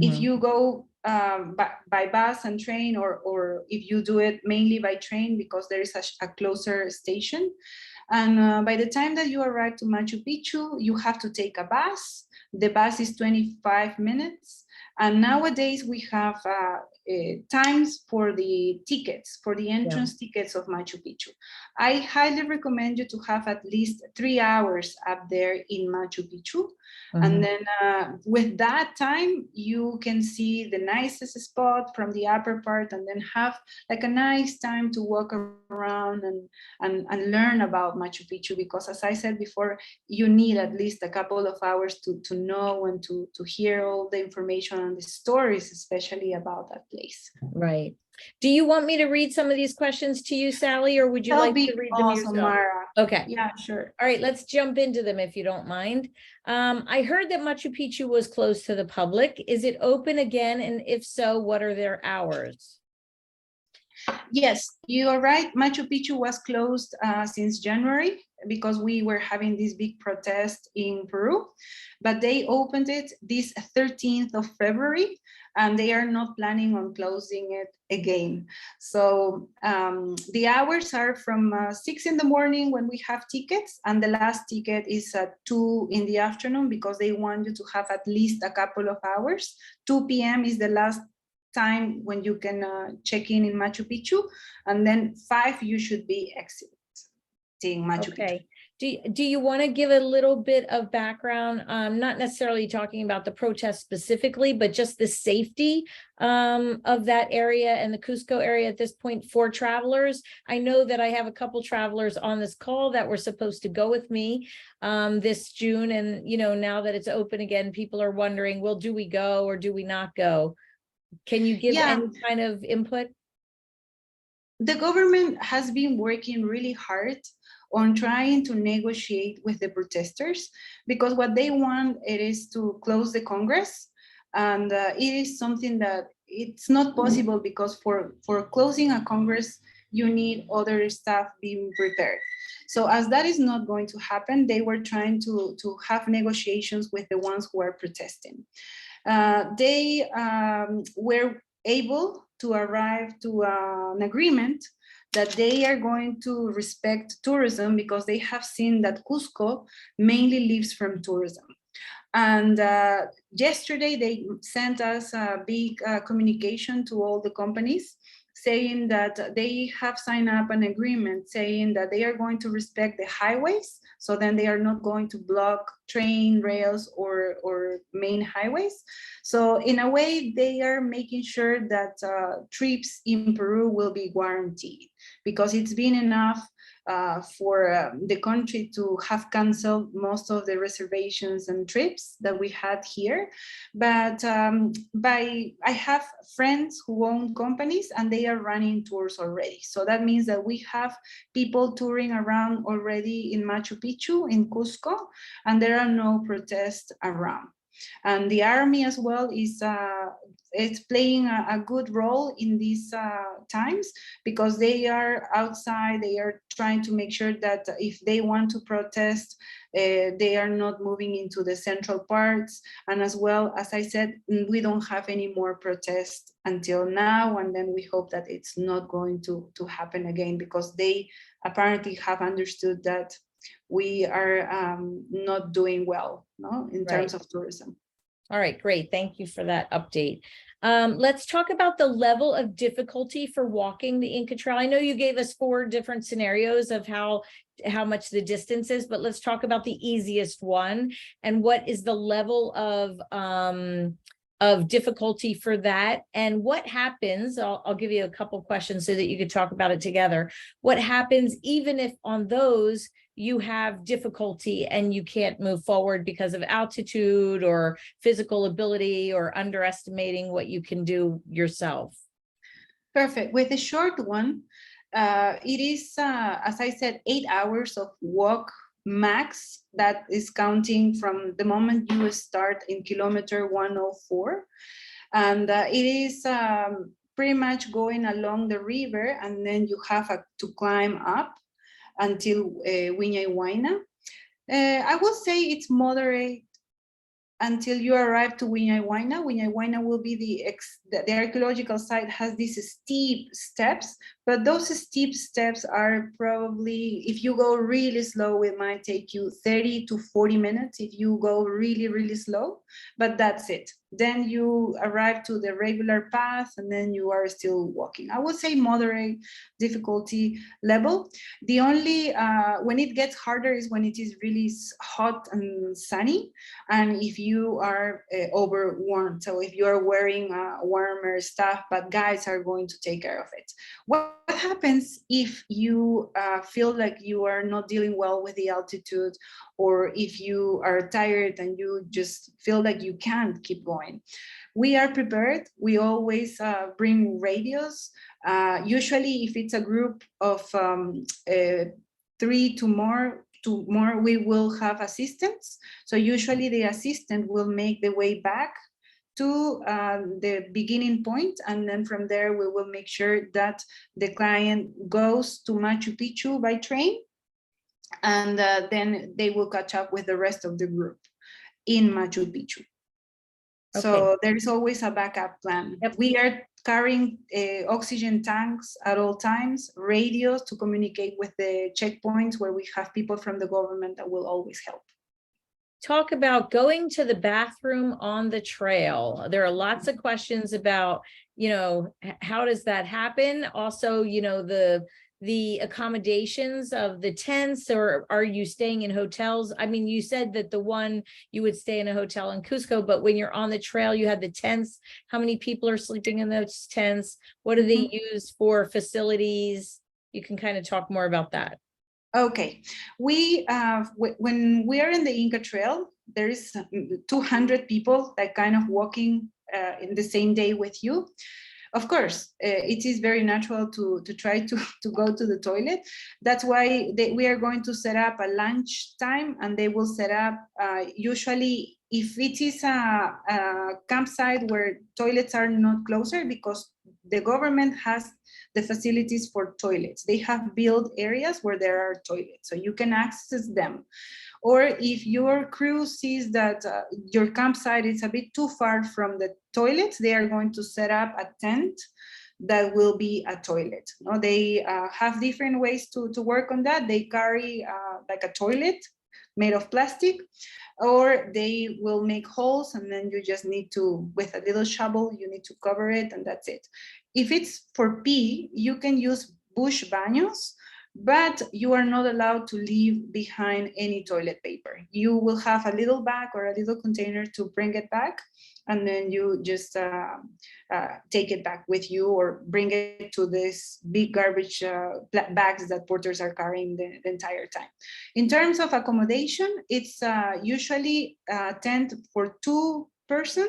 If you go by bus and train, or if you do it mainly by train, because there is a closer station. And by the time that you arrive to Machu Picchu, you have to take a bus. The bus is 25 minutes. And nowadays we have times for the tickets, for the entrance tickets of Machu Picchu. I highly recommend you to have at least 3 hours up there in Machu Picchu. And then with that time, you can see the nicest spot from the upper part, and then have like a nice time to walk around and learn about Machu Picchu, because as I said before, you need at least a couple of hours to know and to hear all the information and the stories, especially about that place. Right. Do you want me to read some of these questions to you, Sally, or would you like to read them yourself? Mara. Okay. Yeah, sure. All right, let's jump into them if you don't mind. I heard that Machu Picchu was closed to the public. Is it open again? And if so, what are their hours? Yes, you are right. Machu Picchu was closed since January because we were having this big protest in Peru, but they opened it this 13th of February, and they are not planning on closing it again. So the hours are from 6 in the morning when we have tickets, and the last ticket is at 2 in the afternoon, because they want you to have at least a couple of hours. 2 p.m. is the last time when you can check in Machu Picchu, and then 5 you should be exiting Machu Picchu. Do you want to give a little bit of background, not necessarily talking about the protest specifically, but just the safety of that area and the Cusco area at this point for travelers? I know that I have a couple travelers on this call that were supposed to go with me this June, and now that it's open again, people are wondering, well, do we go or do we not go? Can you give any kind of input? The government has been working really hard on trying to negotiate with the protesters, because what they want it is to close the Congress. And it is something that it's not possible, because for closing a Congress, you need other staff being prepared. So as that is not going to happen, they were trying to have negotiations with the ones who are protesting. They were able to arrive to an agreement that they are going to respect tourism, because they have seen that Cusco mainly lives from tourism. And yesterday they sent us a big communication to all the companies, saying that they have signed up an agreement saying that they are going to respect the highways. So then they are not going to block train rails or main highways. So in a way, they are making sure that trips in Peru will be guaranteed, because it's been enough for the country to have canceled most of the reservations and trips that we had here. But I have friends who own companies and they are running tours already. So that means that we have people touring around already in Machu Picchu, in Cusco, and there are no protests around. And the army as well is it's playing a good role in these times, because they are outside, they are trying to make sure that if they want to protest, they are not moving into the central parts. And as well, as I said, we don't have any more protests until now, and then we hope that it's not going to happen again, because they apparently have understood that we are not doing well, no, in terms of tourism. All right, great. Thank you for that update. Let's talk about the level of difficulty for walking the Inka Trail. I know you gave us 4 different scenarios of how much the distance is, but let's talk about the easiest one. And what is the level of difficulty for that? And what happens, I'll give you a couple questions so that you could talk about it together. What happens even if on those you have difficulty and you can't move forward because of altitude or physical ability or underestimating what you can do yourself? Perfect. With the short one, it is, as I said, 8 hours of walk max. That is counting from the moment you start in kilometer 104. And it is pretty much going along the river, and then you have to climb up until Huayna. I will say it's moderate until you arrive to Huayna. Huayna will be the archaeological site has these steep steps, but those steep steps are probably, if you go really slow, it might take you 30 to 40 minutes if you go really, really slow, but that's it. Then you arrive to the regular path, and then you are still walking. I would say moderate difficulty level. The only, when it gets harder is when it is really hot and sunny, and if you are overwarmed. So if you are wearing warmer stuff, but guides are going to take care of it. What happens if you feel like you are not dealing well with the altitude, or if you are tired and you just feel like you can't keep going? We are prepared. We always bring radios. Usually if it's a group of 3 to more, we will have assistants. So usually the assistant will make the way back to the beginning point, and then from there we will make sure that the client goes to Machu Picchu by train, and then they will catch up with the rest of the group in Machu Picchu. Okay. So there is always a backup plan. Yep. We are carrying oxygen tanks at all times, radios to communicate with the checkpoints where we have people from the government that will always help. Talk about going to the bathroom on the trail. There are lots of questions about, how does that happen? Also, the accommodations of the tents, or are you staying in hotels? I mean, you said that the one you would stay in a hotel in Cusco, but when you're on the trail, you have the tents. How many people are sleeping in those tents? What do they use for facilities? You can kind of talk more about that. Okay, when we are in the Inka Trail, there is 200 people that kind of walking in the same day with you. of course, it is very natural to try to go to the toilet. That's why we are going to set up a lunch time, and they will set up, usually if it is a campsite where toilets are not closer, because the government has the facilities for toilets. They have built areas where there are toilets, so you can access them. Or if your crew sees that your campsite is a bit too far from the toilets, they are going to set up a tent that will be a toilet. No, they have different ways to work on that. They carry like a toilet made of plastic, or they will make holes, and then you just need to, with a little shovel, you need to cover it, and that's it. If it's for pee, you can use bush baños, but you are not allowed to leave behind any toilet paper. You will have a little bag or a little container to bring it back, and then you just take it back with you, or bring it to this big garbage bags that porters are carrying the entire time. In terms of accommodation, it's usually a tent for 2 person,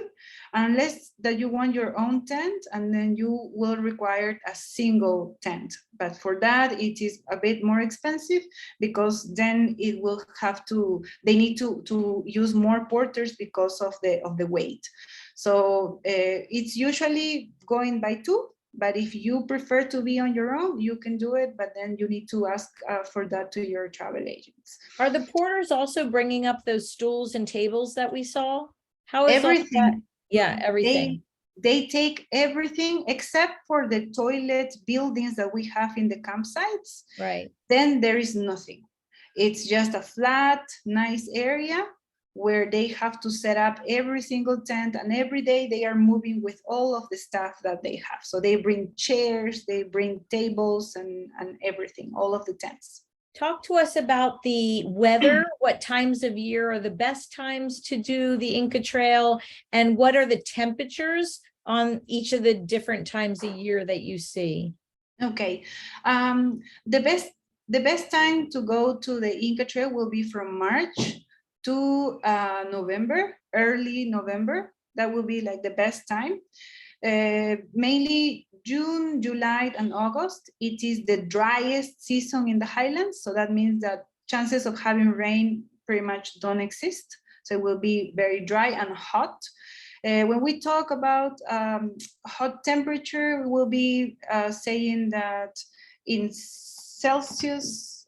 unless that you want your own tent, and then you will require a single tent. But for that, it is a bit more expensive, because then it will have to, they need to use more porters because of the weight. So it's usually going by 2, but if you prefer to be on your own, you can do it, but then you need to ask for that to your travel agents. Are the porters also bringing up those stools and tables that we saw? How is all that? Everything. Yeah, everything. They take everything except for the toilet buildings that we have in the campsites. Right. Then there is nothing. It's just a flat, nice area where they have to set up every single tent, and every day they are moving with all of the stuff that they have. So they bring chairs, they bring tables, and everything, all of the tents. Talk to us about the weather. What times of year are the best times to do the Inka Trail, and what are the temperatures on each of the different times a year that you see? Okay, the best time to go to the Inka Trail will be from March to November, early November. That will be like the best time. Mainly June, July, and August, it is the driest season in the highlands. So that means that chances of having rain pretty much don't exist. So it will be very dry and hot. When we talk about hot temperature, we will be saying that in Celsius,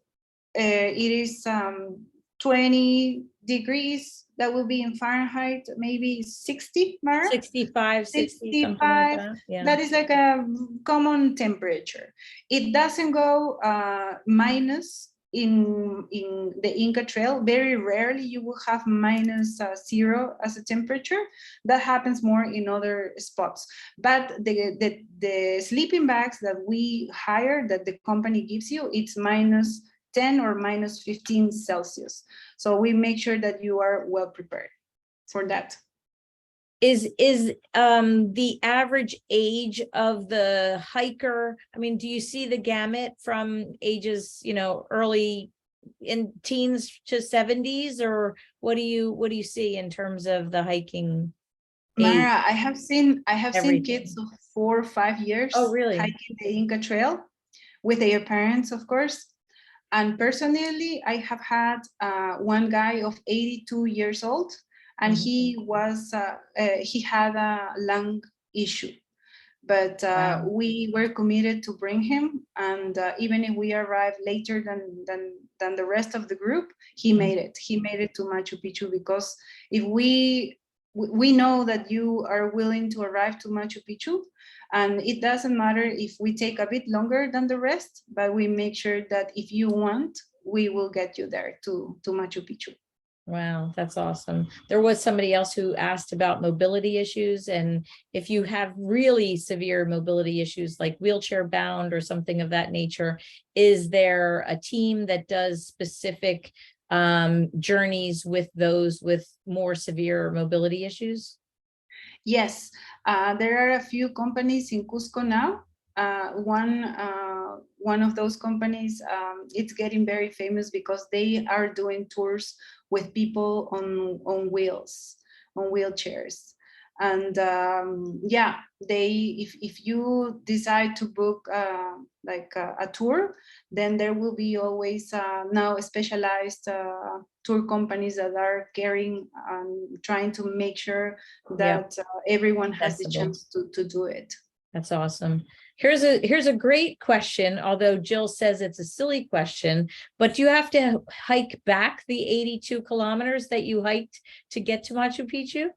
it is 20 degrees. That will be in Fahrenheit, maybe 60, Mara? 65, 60, something like that. Yeah. That is like a common temperature. It doesn't go minus in the Inka Trail. Very rarely you will have minus 0 as a temperature. That happens more in other spots. But the sleeping bags that we hire, that the company gives you, it's minus 10 or minus 15 Celsius. So we make sure that you are well prepared for that. Is the average age of the hiker, I mean, do you see the gamut from ages, early in teens to 70s, or what do you see in terms of the hiking age? Mara, I have seen kids of 4 or 5 years hiking the Inka Trail with their parents, of course. And personally, I have had one guy of 82 years old, and he had a lung issue. But we were committed to bring him, and even if we arrived later than the rest of the group, he made it. He made it to Machu Picchu, because if we know that you are willing to arrive to Machu Picchu, and it doesn't matter if we take a bit longer than the rest, but we make sure that if you want, we will get you there to Machu Picchu. Wow, that's awesome. There was somebody else who asked about mobility issues, and if you have really severe mobility issues like wheelchair bound or something of that nature, is there a team that does specific journeys with those with more severe mobility issues? Yes, there are a few companies in Cusco now. One of those companies, it's getting very famous because they are doing tours with people on wheels, on wheelchairs. And yeah, if you decide to book like a tour, then there will be always now specialized tour companies that are caring and trying to make sure Yeah, that everyone has the accessible. chance to do it. That's awesome. Here's a great question, although Jill says it's a silly question, but do you have to hike back the 82 kilometers that you hiked to get to Machu Picchu?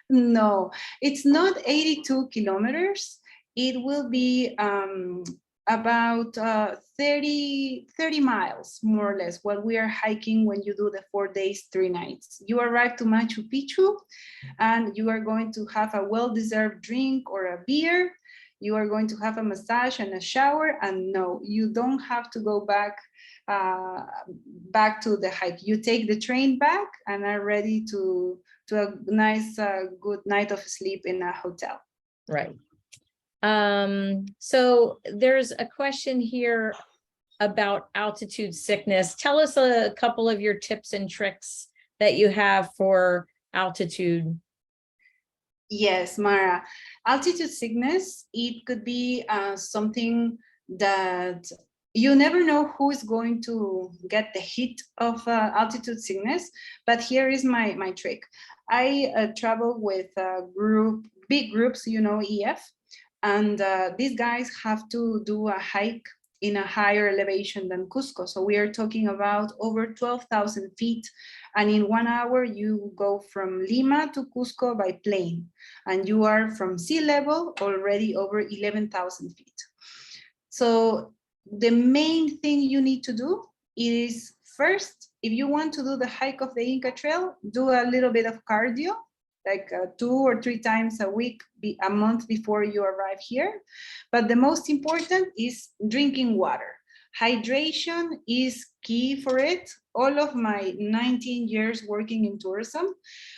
No, it's not 82 kilometers. It will be about 30 miles, more or less, what we are hiking when you do the 4 days, 3 nights. You arrive to Machu Picchu and you are going to have a well-deserved drink or a beer. You are going to have a massage and a shower, and no, you don't have to go back to the hike. You take the train back and are ready to a nice, good night of sleep in a hotel. Right. So there's a question here about altitude sickness. Tell us a couple of your tips and tricks that you have for altitude. Yes, Mara. Altitude sickness, it could be something that you never know who is going to get the hit of altitude sickness, but here is my trick. I travel with big groups, you know, EF, and these guys have to do a hike in a higher elevation than Cusco. So we are talking about over 12,000 feet. And in 1 hour, you go from Lima to Cusco by plane. And you are from sea level already over 11,000 feet. So the main thing you need to do is first, if you want to do the hike of the Inka Trail, do a little bit of cardio, like 2 or 3 times a week, a month before you arrive here. But the most important is drinking water. Hydration is key for it. All of my 19 years working in tourism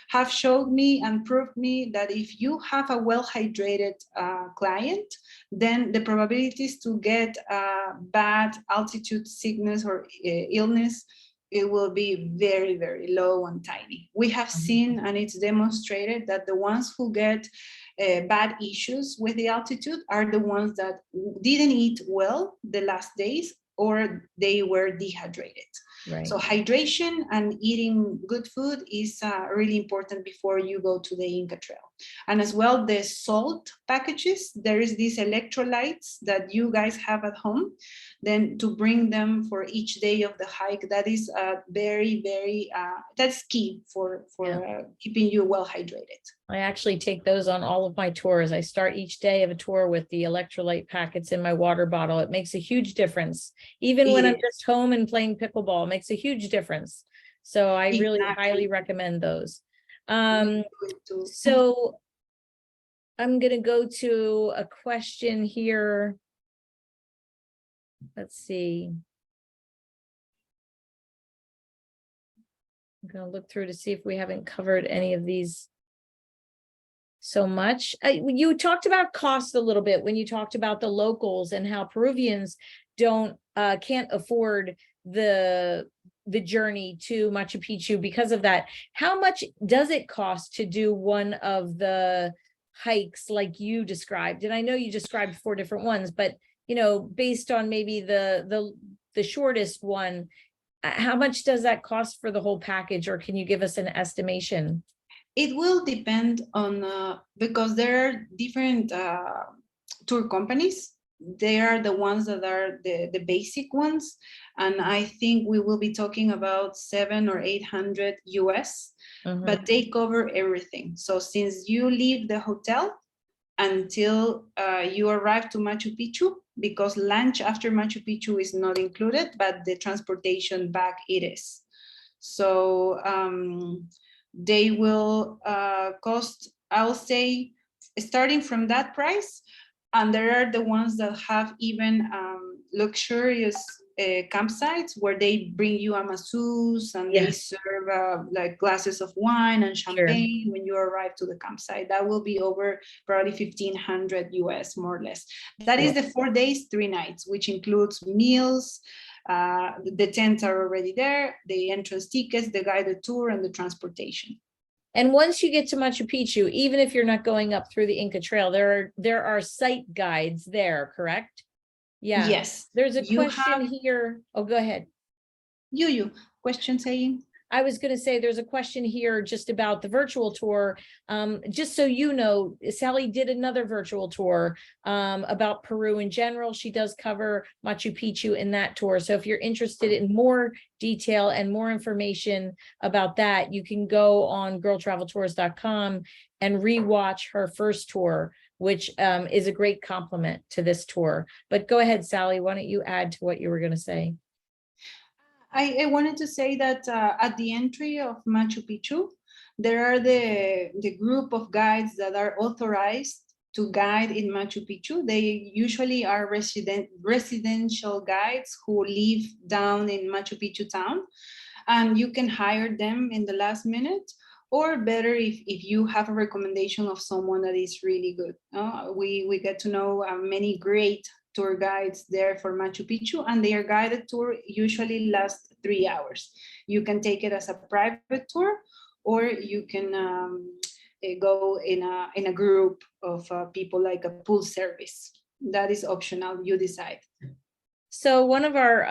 have showed me and proved me that if you have a well-hydrated client, then the probabilities to get bad altitude sickness or illness, it will be very, very low and tiny. We have seen, and it's demonstrated, that the ones who get bad issues with the altitude are the ones that didn't eat well the last days, or they were dehydrated. Right. So hydration and eating good food is really important before you go to the Inka Trail. And as well, the salt packages, there is these electrolytes that you guys have at home, then to bring them for each day of the hike, that is very, very, that's key for keeping you well hydrated. I actually take those on all of my tours. I start each day of a tour with the electrolyte packets in my water bottle. It makes a huge difference. Even when I'm just home and playing pickleball, it makes a huge difference. So I really highly recommend those. So I'm going to go to a question here. Let's see. I'm going to look through to see if we haven't covered any of these so much. You talked about cost a little bit when you talked about the locals and how Peruvians can't afford the journey to Machu Picchu because of that. How much does it cost to do one of the hikes like you described? And I know you described 4 different ones, but you know, based on maybe the shortest one, how much does that cost for the whole package, or can you give us an estimation? It will depend on, because there are different tour companies. They are the ones that are the basic ones. And I think we will be talking about 700 or 800 US, but they cover everything. So since you leave the hotel until you arrive to Machu Picchu, because lunch after Machu Picchu is not included, but the transportation back it is. So they will cost, I'll say, starting from that price. And there are the ones that have even luxurious campsites where they bring you a masseuse and they serve like glasses of wine and champagne when you arrive to the campsite. That will be over probably 1,500 US, more or less. That is the 4 days, 3 nights, which includes meals. The tents are already there, the entrance tickets, the guided tour, and the transportation. And once you get to Machu Picchu, even if you're not going up through the Inka Trail, there are site guides there, correct? Yeah. Yes. There's a You question have here. Oh, go ahead. you question saying? I was going to say there's a question here just about the virtual tour. Just so you know, Sally did another virtual tour about Peru in general. She does cover Machu Picchu in that tour. So if you're interested in more detail and more information about that, you can go on girltraveltours.com and rewatch her first tour, which is a great compliment to this tour. But go ahead, Sally, why don't you add to what you were going to say? I wanted to say that at the entry of Machu Picchu, there are the group of guides that are authorized to guide in Machu Picchu. They usually are residential guides who live down in Machu Picchu town, and you can hire them in the last minute, or better if you have a recommendation of someone that is really good. We get to know many great tour guides there for Machu Picchu, and their guided tour usually lasts 3 hours. You can take it as a private tour, or you can go in a group of people, like a pool service. That is optional, you decide. So one of our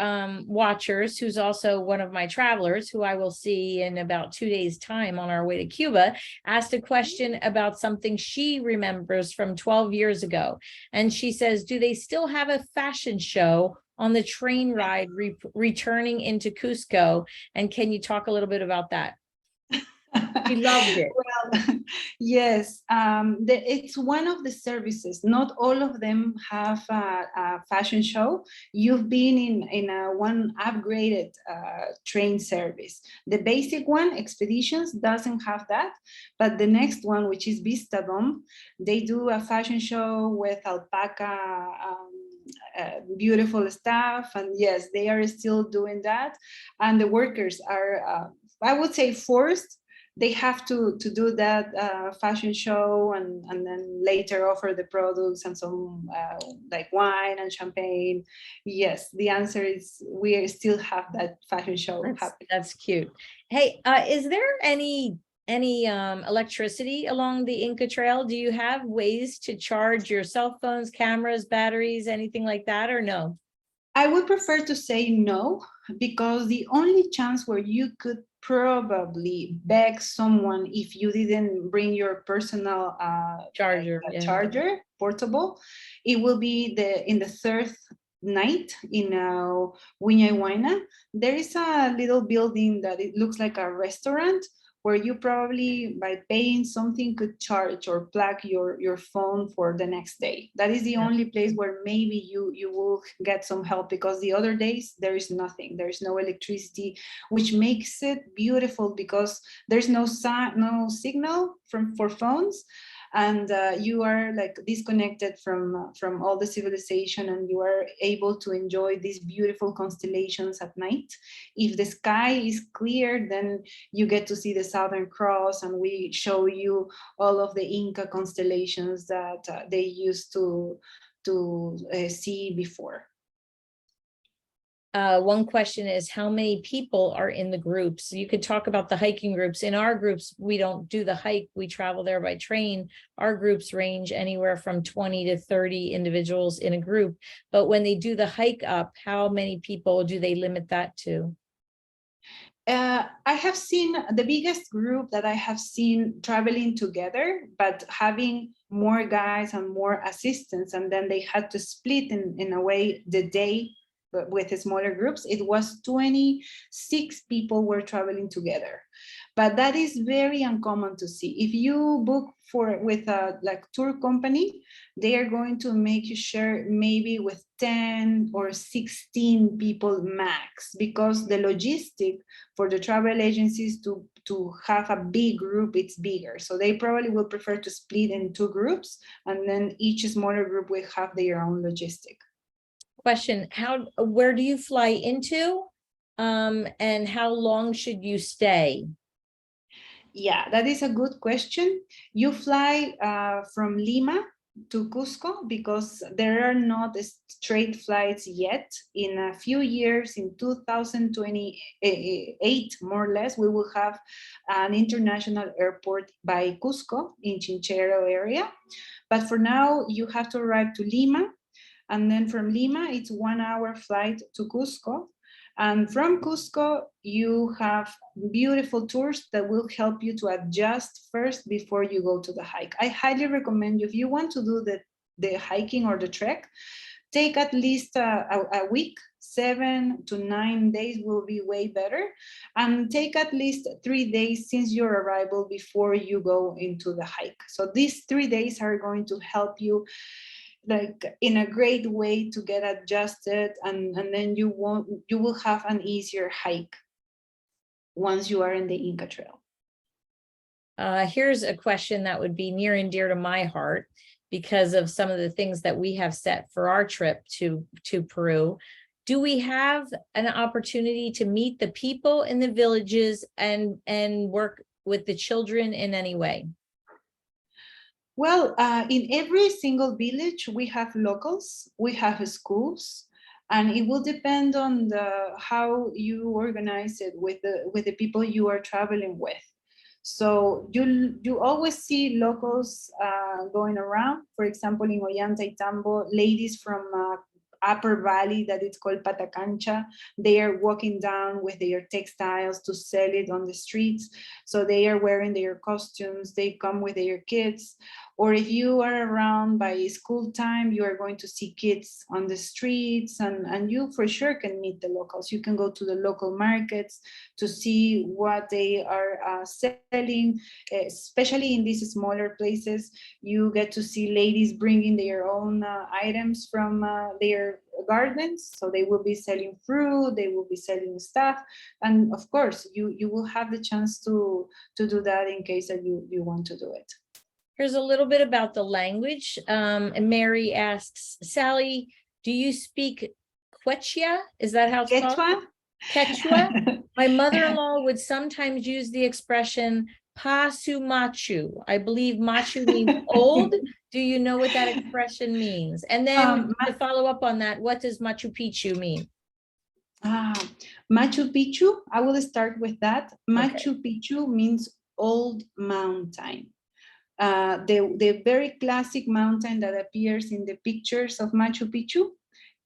watchers, who's also one of my travelers, who I will see in about 2 days' time on our way to Cuba, asked a question about something she remembers from 12 years ago. And she says, do they still have a fashion show on the train ride returning into Cusco? And can you talk a little bit about that? She loved it. Well, yes, it's one of the services. Not all of them have a fashion show. You've been in a one upgraded train service. The basic one, Expeditions, doesn't have that, but the next one, which is Vista Dome, they do a fashion show with alpaca. Beautiful stuff, and yes, they are still doing that, and the workers are, I would say, forced. They have to do that fashion show, and then later offer the products and some like wine and champagne. Yes, the answer is we still have that fashion show happening. That's cute. Hey, is there any electricity along the Inka Trail? Do you have ways to charge your cell phones, cameras, batteries, anything like that, or no? I would prefer to say no, because the only chance where you could probably beg someone if you didn't bring your personal Charger, like yeah. charger portable, it will be in the third night in Huayna. There is a little building that it looks like a restaurant, where you probably, by paying something, could charge or plug your phone for the next day. That is the only place where maybe you will get some help, because the other days there is nothing. There is no electricity, which makes it beautiful, because there's no signal for phones, and you are like disconnected from all the civilization, and you are able to enjoy these beautiful constellations at night. If the sky is clear, then you get to see the Southern Cross, and we show you all of the Inca constellations that they used to see before. One question is, how many people are in the groups? You could talk about the hiking groups. In our groups, we don't do the hike. We travel there by train. Our groups range anywhere from 20 to 30 individuals in a group. But when they do the hike up, how many people do they limit that to? I have seen the biggest group that I have seen traveling together, but having more guys and more assistants, and then they had to split in a way the day with the smaller groups. It was 26 people were traveling together, but that is very uncommon to see. If you book with a like tour company, they are going to make you share maybe with 10 or 16 people max, because the logistic for the travel agencies to have a big group, it's bigger. So they probably will prefer to split in 2 groups, and then each smaller group will have their own logistic. Question, where do you fly into? And how long should you stay? Yeah, that is a good question. You fly from Lima to Cusco because there are not straight flights yet. In a few years, in 2028, more or less, we will have an international airport by Cusco in Chinchero area. But for now, you have to arrive to Lima. And then from Lima, it's 1 hour flight to Cusco. And from Cusco, you have beautiful tours that will help you to adjust first before you go to the hike. I highly recommend you, if you want to do the hiking or the trek, take at least a week. 7 to 9 days will be way better. And take at least 3 days since your arrival before you go into the hike. So these 3 days are going to help you like in a great way to get adjusted, and then you will have an easier hike once you are in the Inka Trail. Here's a question that would be near and dear to my heart because of some of the things that we have set for our trip to Peru. Do we have an opportunity to meet the people in the villages and work with the children in any way? Well, in every single village, we have locals, we have schools, and it will depend on how you organize it with the people you are traveling with. So you always see locals going around. For example, in Ollanta y Tambo, ladies from upper valley that it's called Patacancha, they are walking down with their textiles to sell it on the streets. So they are wearing their costumes, they come with their kids. Or if you are around by school time, you are going to see kids on the streets, and you for sure can meet the locals. You can go to the local markets to see what they are selling, especially in these smaller places. You get to see ladies bringing their own items from their gardens. So they will be selling fruit, they will be selling stuff. And of course, you will have the chance to do that in case that you want to do it. Here's a little bit about the language. And Mary asks, Sally, do you speak Quechua? Is that how it's called? Quechua? My mother-in-law would sometimes use the expression Pasu Machu. I believe Machu means old. Do you know what that expression means? And then to follow up on that, what does Machu Picchu mean? Machu Picchu, I will start with that. Machu Picchu means old mountain. The very classic mountain that appears in the pictures of Machu Picchu,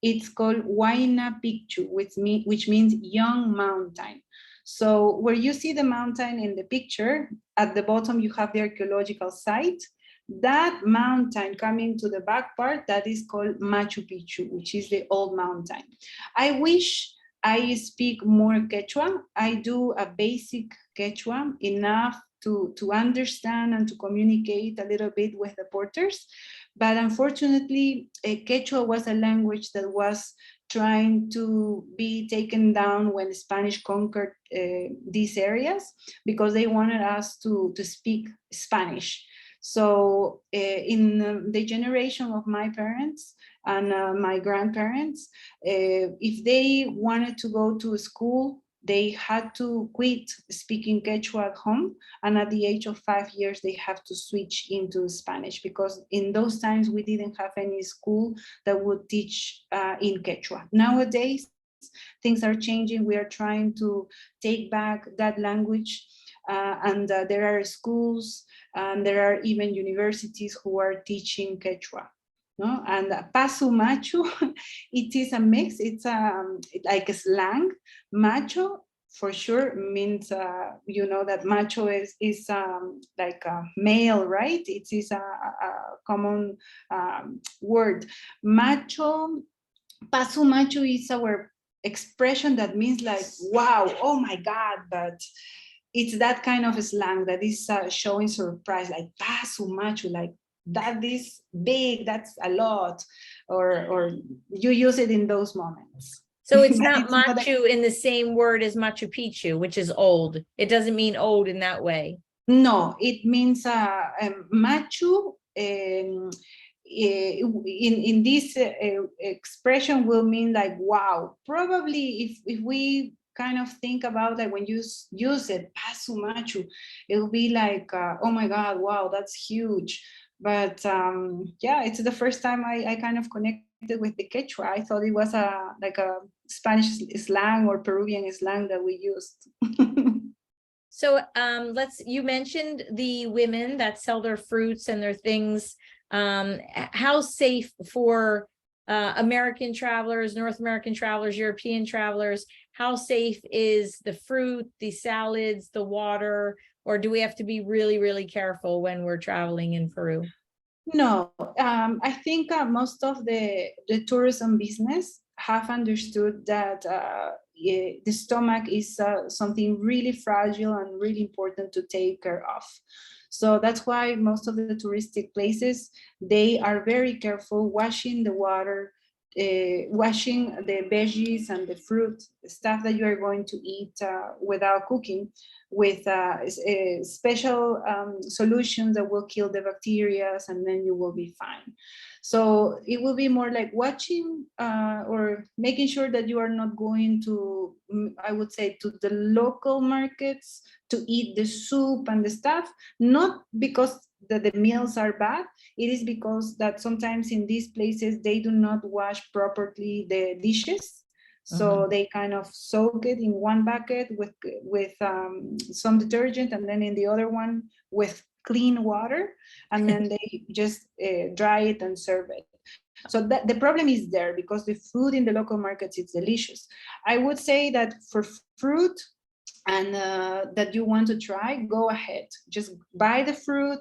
it's called Huayna Picchu, which means young mountain. So where you see the mountain in the picture, at the bottom you have the archaeological site. That mountain coming to the back part, that is called Machu Picchu, which is the old mountain. I wish I speak more Quechua. I do a basic Quechua, enough to understand and to communicate a little bit with the porters. But unfortunately, Quechua was a language that was trying to be taken down when Spanish conquered these areas, because they wanted us to speak Spanish. So in the generation of my parents and my grandparents, if they wanted to go to school, they had to quit speaking Quechua at home, and at the age of 5 years, they have to switch into Spanish, because in those times we didn't have any school that would teach in Quechua. Nowadays, things are changing. We are trying to take back that language, and there are schools, and there are even universities who are teaching Quechua. No? And Pasu Machu, it is a mix. It's like a slang. Macho for sure means, you know, that macho is like a male, right? It is a common word. Macho, Pasu Machu is our expression that means like, wow, oh my God, but it's that kind of slang that is showing surprise, like Pasu Machu, like, that is big, that's a lot, or you use it in those moments. So it's not Machu in the same word as Machu Picchu, which is old. It doesn't mean old in that way. No, it means Machu in this expression will mean like, wow. Probably if we kind of think about that, when you use it, Pasu Machu, it will be like, oh my God, wow, that's huge. But yeah, it's the first time I kind of connected with the Quechua. I thought it was like a Spanish slang or Peruvian slang that we used. So you mentioned the women that sell their fruits and their things. How safe for American travelers, North American travelers, European travelers, how safe is the fruit, the salads, the water, or do we have to be really, really careful when we're traveling in Peru? No, I think most of the tourism business have understood that the stomach is something really fragile and really important to take care of. So that's why most of the touristic places, they are very careful washing the water, washing the veggies and the fruit, stuff that you are going to eat without cooking, with special solutions that will kill the bacteria, and then you will be fine. So it will be more like watching or making sure that you are not going to, I would say, to the local markets to eat the soup and the stuff, not because the meals are bad. It is because that sometimes in these places they do not wash properly the dishes. So they kind of soak it in one bucket with some detergent, and then in the other one with clean water, and then they just dry it and serve it. So that the problem is there, because the food in the local markets is delicious. I would say that for fruit and that you want to try, go ahead. Just buy the fruit,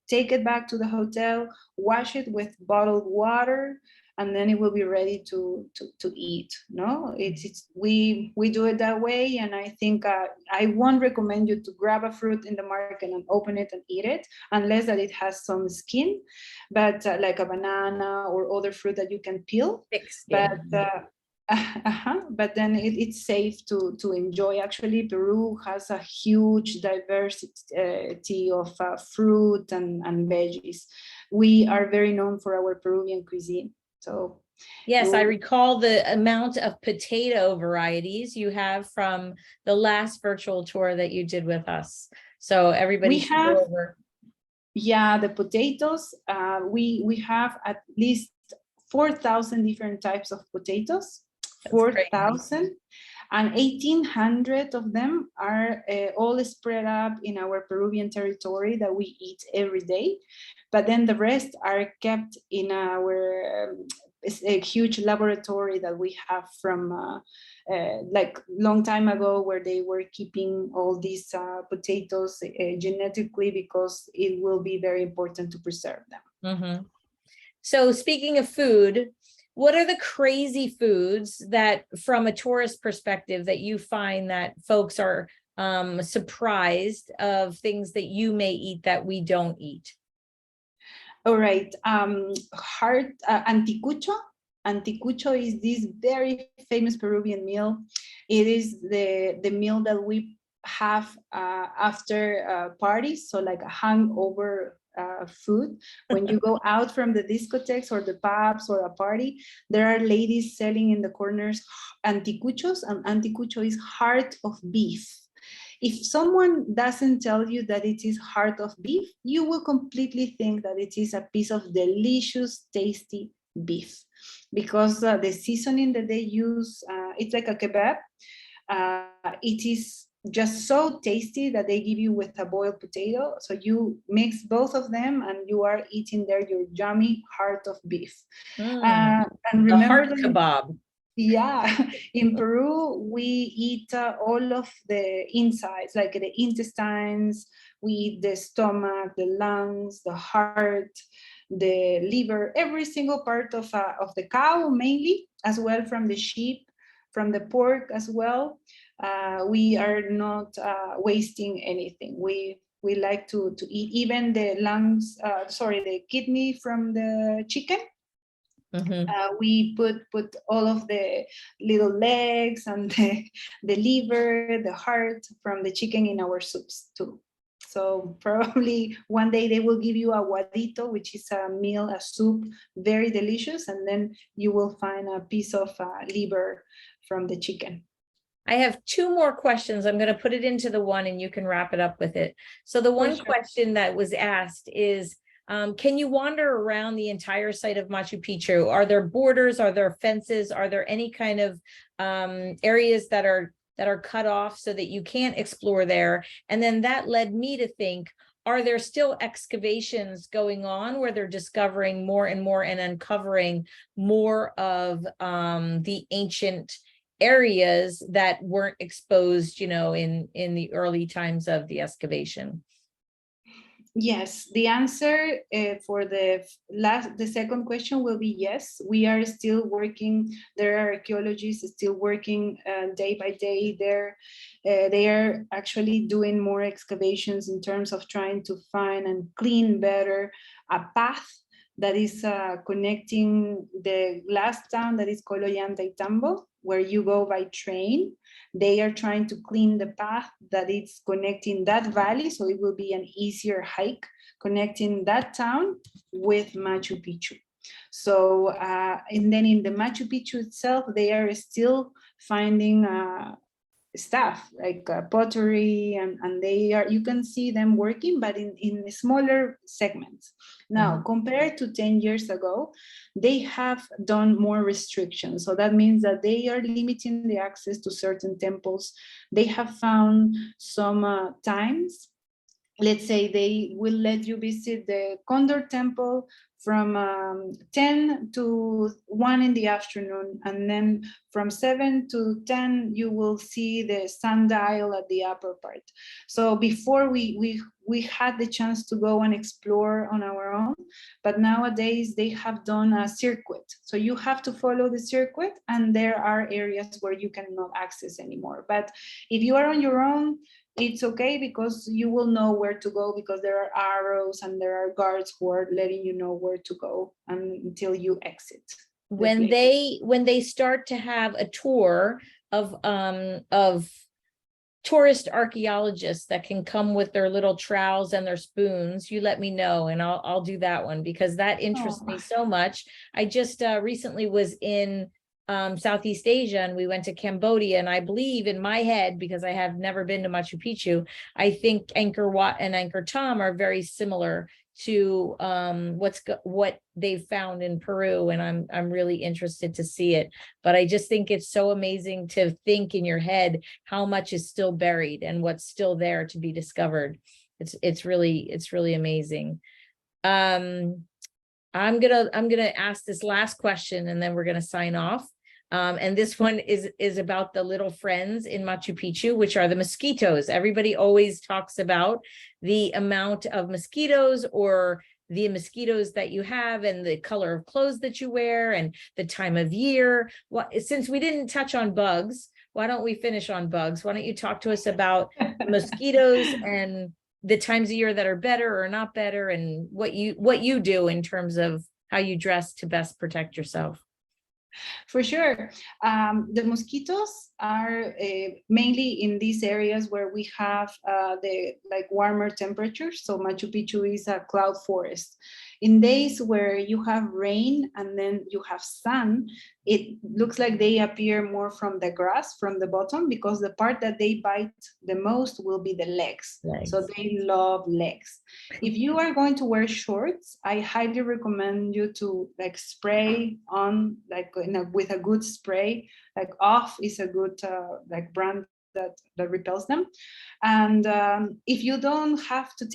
take it back to the hotel, wash it with bottled water, and then it will be ready to eat. No, it's we do it that way, and I think I won't recommend you to grab a fruit in the market and open it and eat it unless that it has some skin, but like a banana or other fruit that you can peel. Thick But skin. but then it's safe to enjoy. Actually, Peru has a huge diversity of fruit and veggies. We are very known for our Peruvian cuisine. So Yes, I recall the amount of potato varieties you have from the last virtual tour that you did with us. So everybody we should have, go over. yeah, the potatoes. We have at least 4,000 different types of potatoes. That's crazy. 4,000, and 1,800 of them are all spread up in our Peruvian territory that we eat every day. But then the rest are kept in our a huge laboratory that we have from like long time ago, where they were keeping all these potatoes genetically, because it will be very important to preserve them. So speaking of food, what are the crazy foods that, from a tourist perspective, that you find that folks are surprised of, things that you may eat that we don't eat? All right, anticucho. Anticucho is this very famous Peruvian meal. It is the meal that we have after parties, so like a hangover food. When you go out from the discotheques or the pubs or a party, there are ladies selling in the corners anticuchos, and anticucho is heart of beef. If someone doesn't tell you that it is heart of beef, you will completely think that it is a piece of delicious, tasty beef, because the seasoning that they use, it's like a kebab. It is just so tasty that they give you with a boiled potato. So you mix both of them and you are eating there your yummy heart of beef. And The remember heart that, kebab. yeah, in Peru, we eat all of the insides, like the intestines, we eat the stomach, the lungs, the heart, the liver, every single part of the cow mainly, as well from the sheep, from the pork as well. We are not wasting anything. We like to eat even the lungs, the kidney from the chicken. We put all of the little legs and the liver, the heart from the chicken in our soups too. So probably one day they will give you a guadito, which is a meal, a soup, very delicious, and then you will find a piece of liver from the chicken. I have two more questions. I'm going to put it into the one and you can wrap it up with it. So the one question that was asked is, Can you wander around the entire site of Machu Picchu? Are there borders? Are there fences? Are there any kind of areas that are cut off so that you can't explore there? And then that led me to think, are there still excavations going on where they're discovering more and more and uncovering more of the ancient areas that weren't exposed, you know, in the early times of the excavation? Yes, the answer for the second question will be yes. We are still working. There are archaeologists still working day by day there. They are actually doing more excavations in terms of trying to find and clean better a path that is connecting the last town that is called Ollantaytambo, where you go by train. They are trying to clean the path that is connecting that valley, so it will be an easier hike connecting that town with Machu Picchu. So, and then in the Machu Picchu itself, they are still finding stuff like pottery, and they are, you can see them working, but in smaller segments. Now, compared to 10 years ago, they have done more restrictions. So that means that they are limiting the access to certain temples. They have found some times, let's say they will let you visit the Condor Temple from 10 to 1 in the afternoon, and then from 7 to 10 you will see the sundial at the upper part. So before we had the chance to go and explore on our own, but nowadays they have done a circuit. So you have to follow the circuit, and there are areas where you cannot access anymore. But if you are on your own, it's okay, because you will know where to go, because there are arrows and there are guards who are letting you know where to go until you exit. When they start to have a tour of tourist archaeologists that can come with their little trowels and their spoons, you let me know, and I'll do that one, because that interests me so much. I just recently was in Southeast Asia, and we went to Cambodia, and I believe in my head, because I have never been to Machu Picchu, I think Angkor Wat and Angkor Thom are very similar to what they've found in Peru, and I'm really interested to see it. But I just think it's so amazing to think in your head how much is still buried and what's still there to be discovered. It's really amazing. I'm gonna ask this last question, and then we're gonna sign off. And this one is about the little friends in Machu Picchu, which are the mosquitoes. Everybody always talks about the amount of mosquitoes, or the mosquitoes that you have, and the color of clothes that you wear, and the time of year. Since we didn't touch on bugs, why don't we finish on bugs? Why don't you talk to us about mosquitoes and the times of year that are better or not better, and what you do in terms of how you dress to best protect yourself? For sure. The mosquitoes are mainly in these areas where we have the warmer temperatures. So Machu Picchu is a cloud forest. In days where you have rain and then you have sun, it looks like they appear more from the grass, from the bottom, because the part that they bite the most will be the legs. So they love legs. If you are going to wear shorts, I highly recommend you to spray on with a good spray. Off is a good brand that repels them. And if you don't want to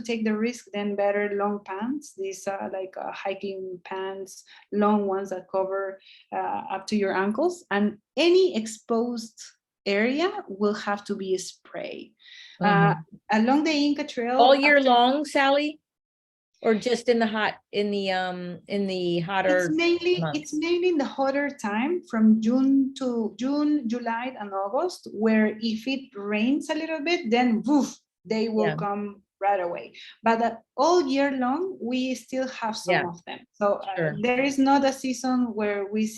take the risk, then better long pants. These are hiking pants, long ones that cover up to your ankles, and any exposed area will have to be sprayed. Along the Inka Trail all year long, Sally? Or just in the hotter it's mainly in the hotter time, from June, July, and August, where if it rains a little bit, then woof, they will come right away. But all year long, we still have some of them. So there is not a season where we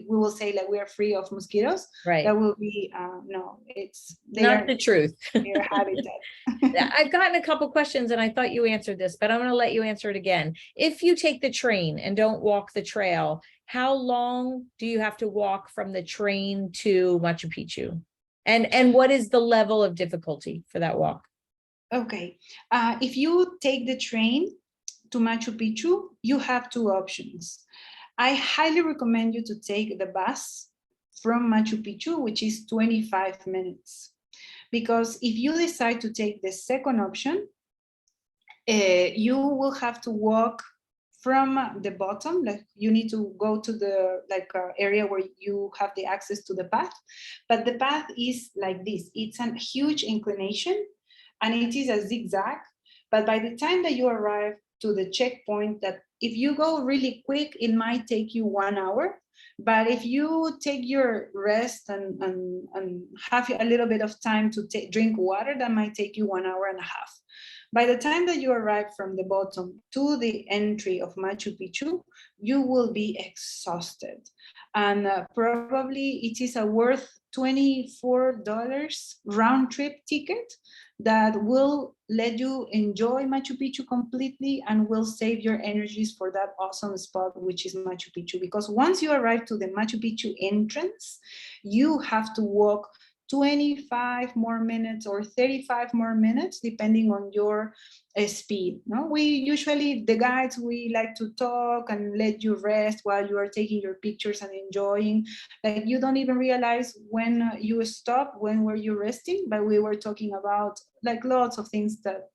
will say we are free of mosquitoes. Right. That will be no. They not the truth. Their habitat. I've gotten a couple questions, and I thought you answered this, but I'm going to let you answer it again. If you take the train and don't walk the trail, how long do you have to walk from the train to Machu Picchu? And what is the level of difficulty for that walk? Okay, if you take the train to Machu Picchu, you have two options. I highly recommend you to take the bus from Machu Picchu, which is 25 minutes. Because if you decide to take the second option, you will have to walk from the bottom, like you need to go to the area where you have the access to the path, but the path is like this. It's a huge inclination and it is a zigzag, but by the time that you arrive to the checkpoint, that if you go really quick, it might take you 1 hour, but if you take your rest and have a little bit of time to drink water, that might take you 1 hour and a half. By the time that you arrive from the bottom to the entry of Machu Picchu, you will be exhausted. And probably it is a worth $24 round trip ticket that will let you enjoy Machu Picchu completely and will save your energies for that awesome spot, which is Machu Picchu. Because once you arrive to the Machu Picchu entrance, you have to walk 25 more minutes or 35 more minutes, depending on your speed. No, we usually, the guides, we like to talk and let you rest while you are taking your pictures and enjoying. Like you don't even realize when you stop, when were you resting, but we were talking about like lots of things that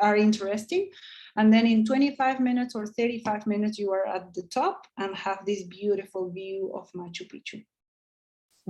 are interesting. And then in 25 minutes or 35 minutes, you are at the top and have this beautiful view of Machu Picchu.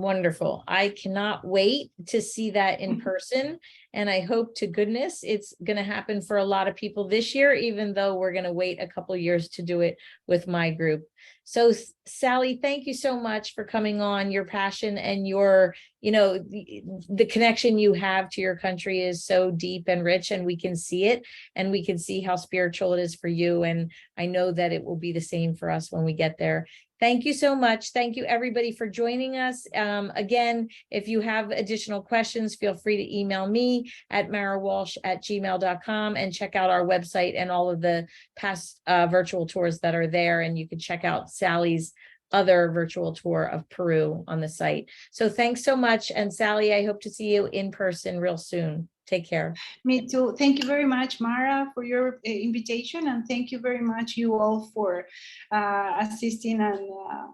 Wonderful. I cannot wait to see that in person. And I hope to goodness it's going to happen for a lot of people this year, even though we're going to wait a couple of years to do it with my group. So Sally, thank you so much for coming on. Your passion and your, the connection you have to your country is so deep and rich, and we can see it, and we can see how spiritual it is for you. And I know that it will be the same for us when we get there. Thank you so much. Thank you everybody for joining us. Again, if you have additional questions, feel free to email me at marawalsh@gmail.com and check out our website and all of the past virtual tours that are there. And you can check out Sally's other virtual tour of Peru on the site. So thanks so much. And Sally, I hope to see you in person real soon. Take care. Me too. Thank you very much, Mara, for your invitation, and thank you very much, you all, for assisting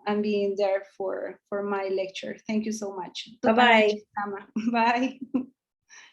and being there for my lecture. Thank you so much. Bye-bye. Bye.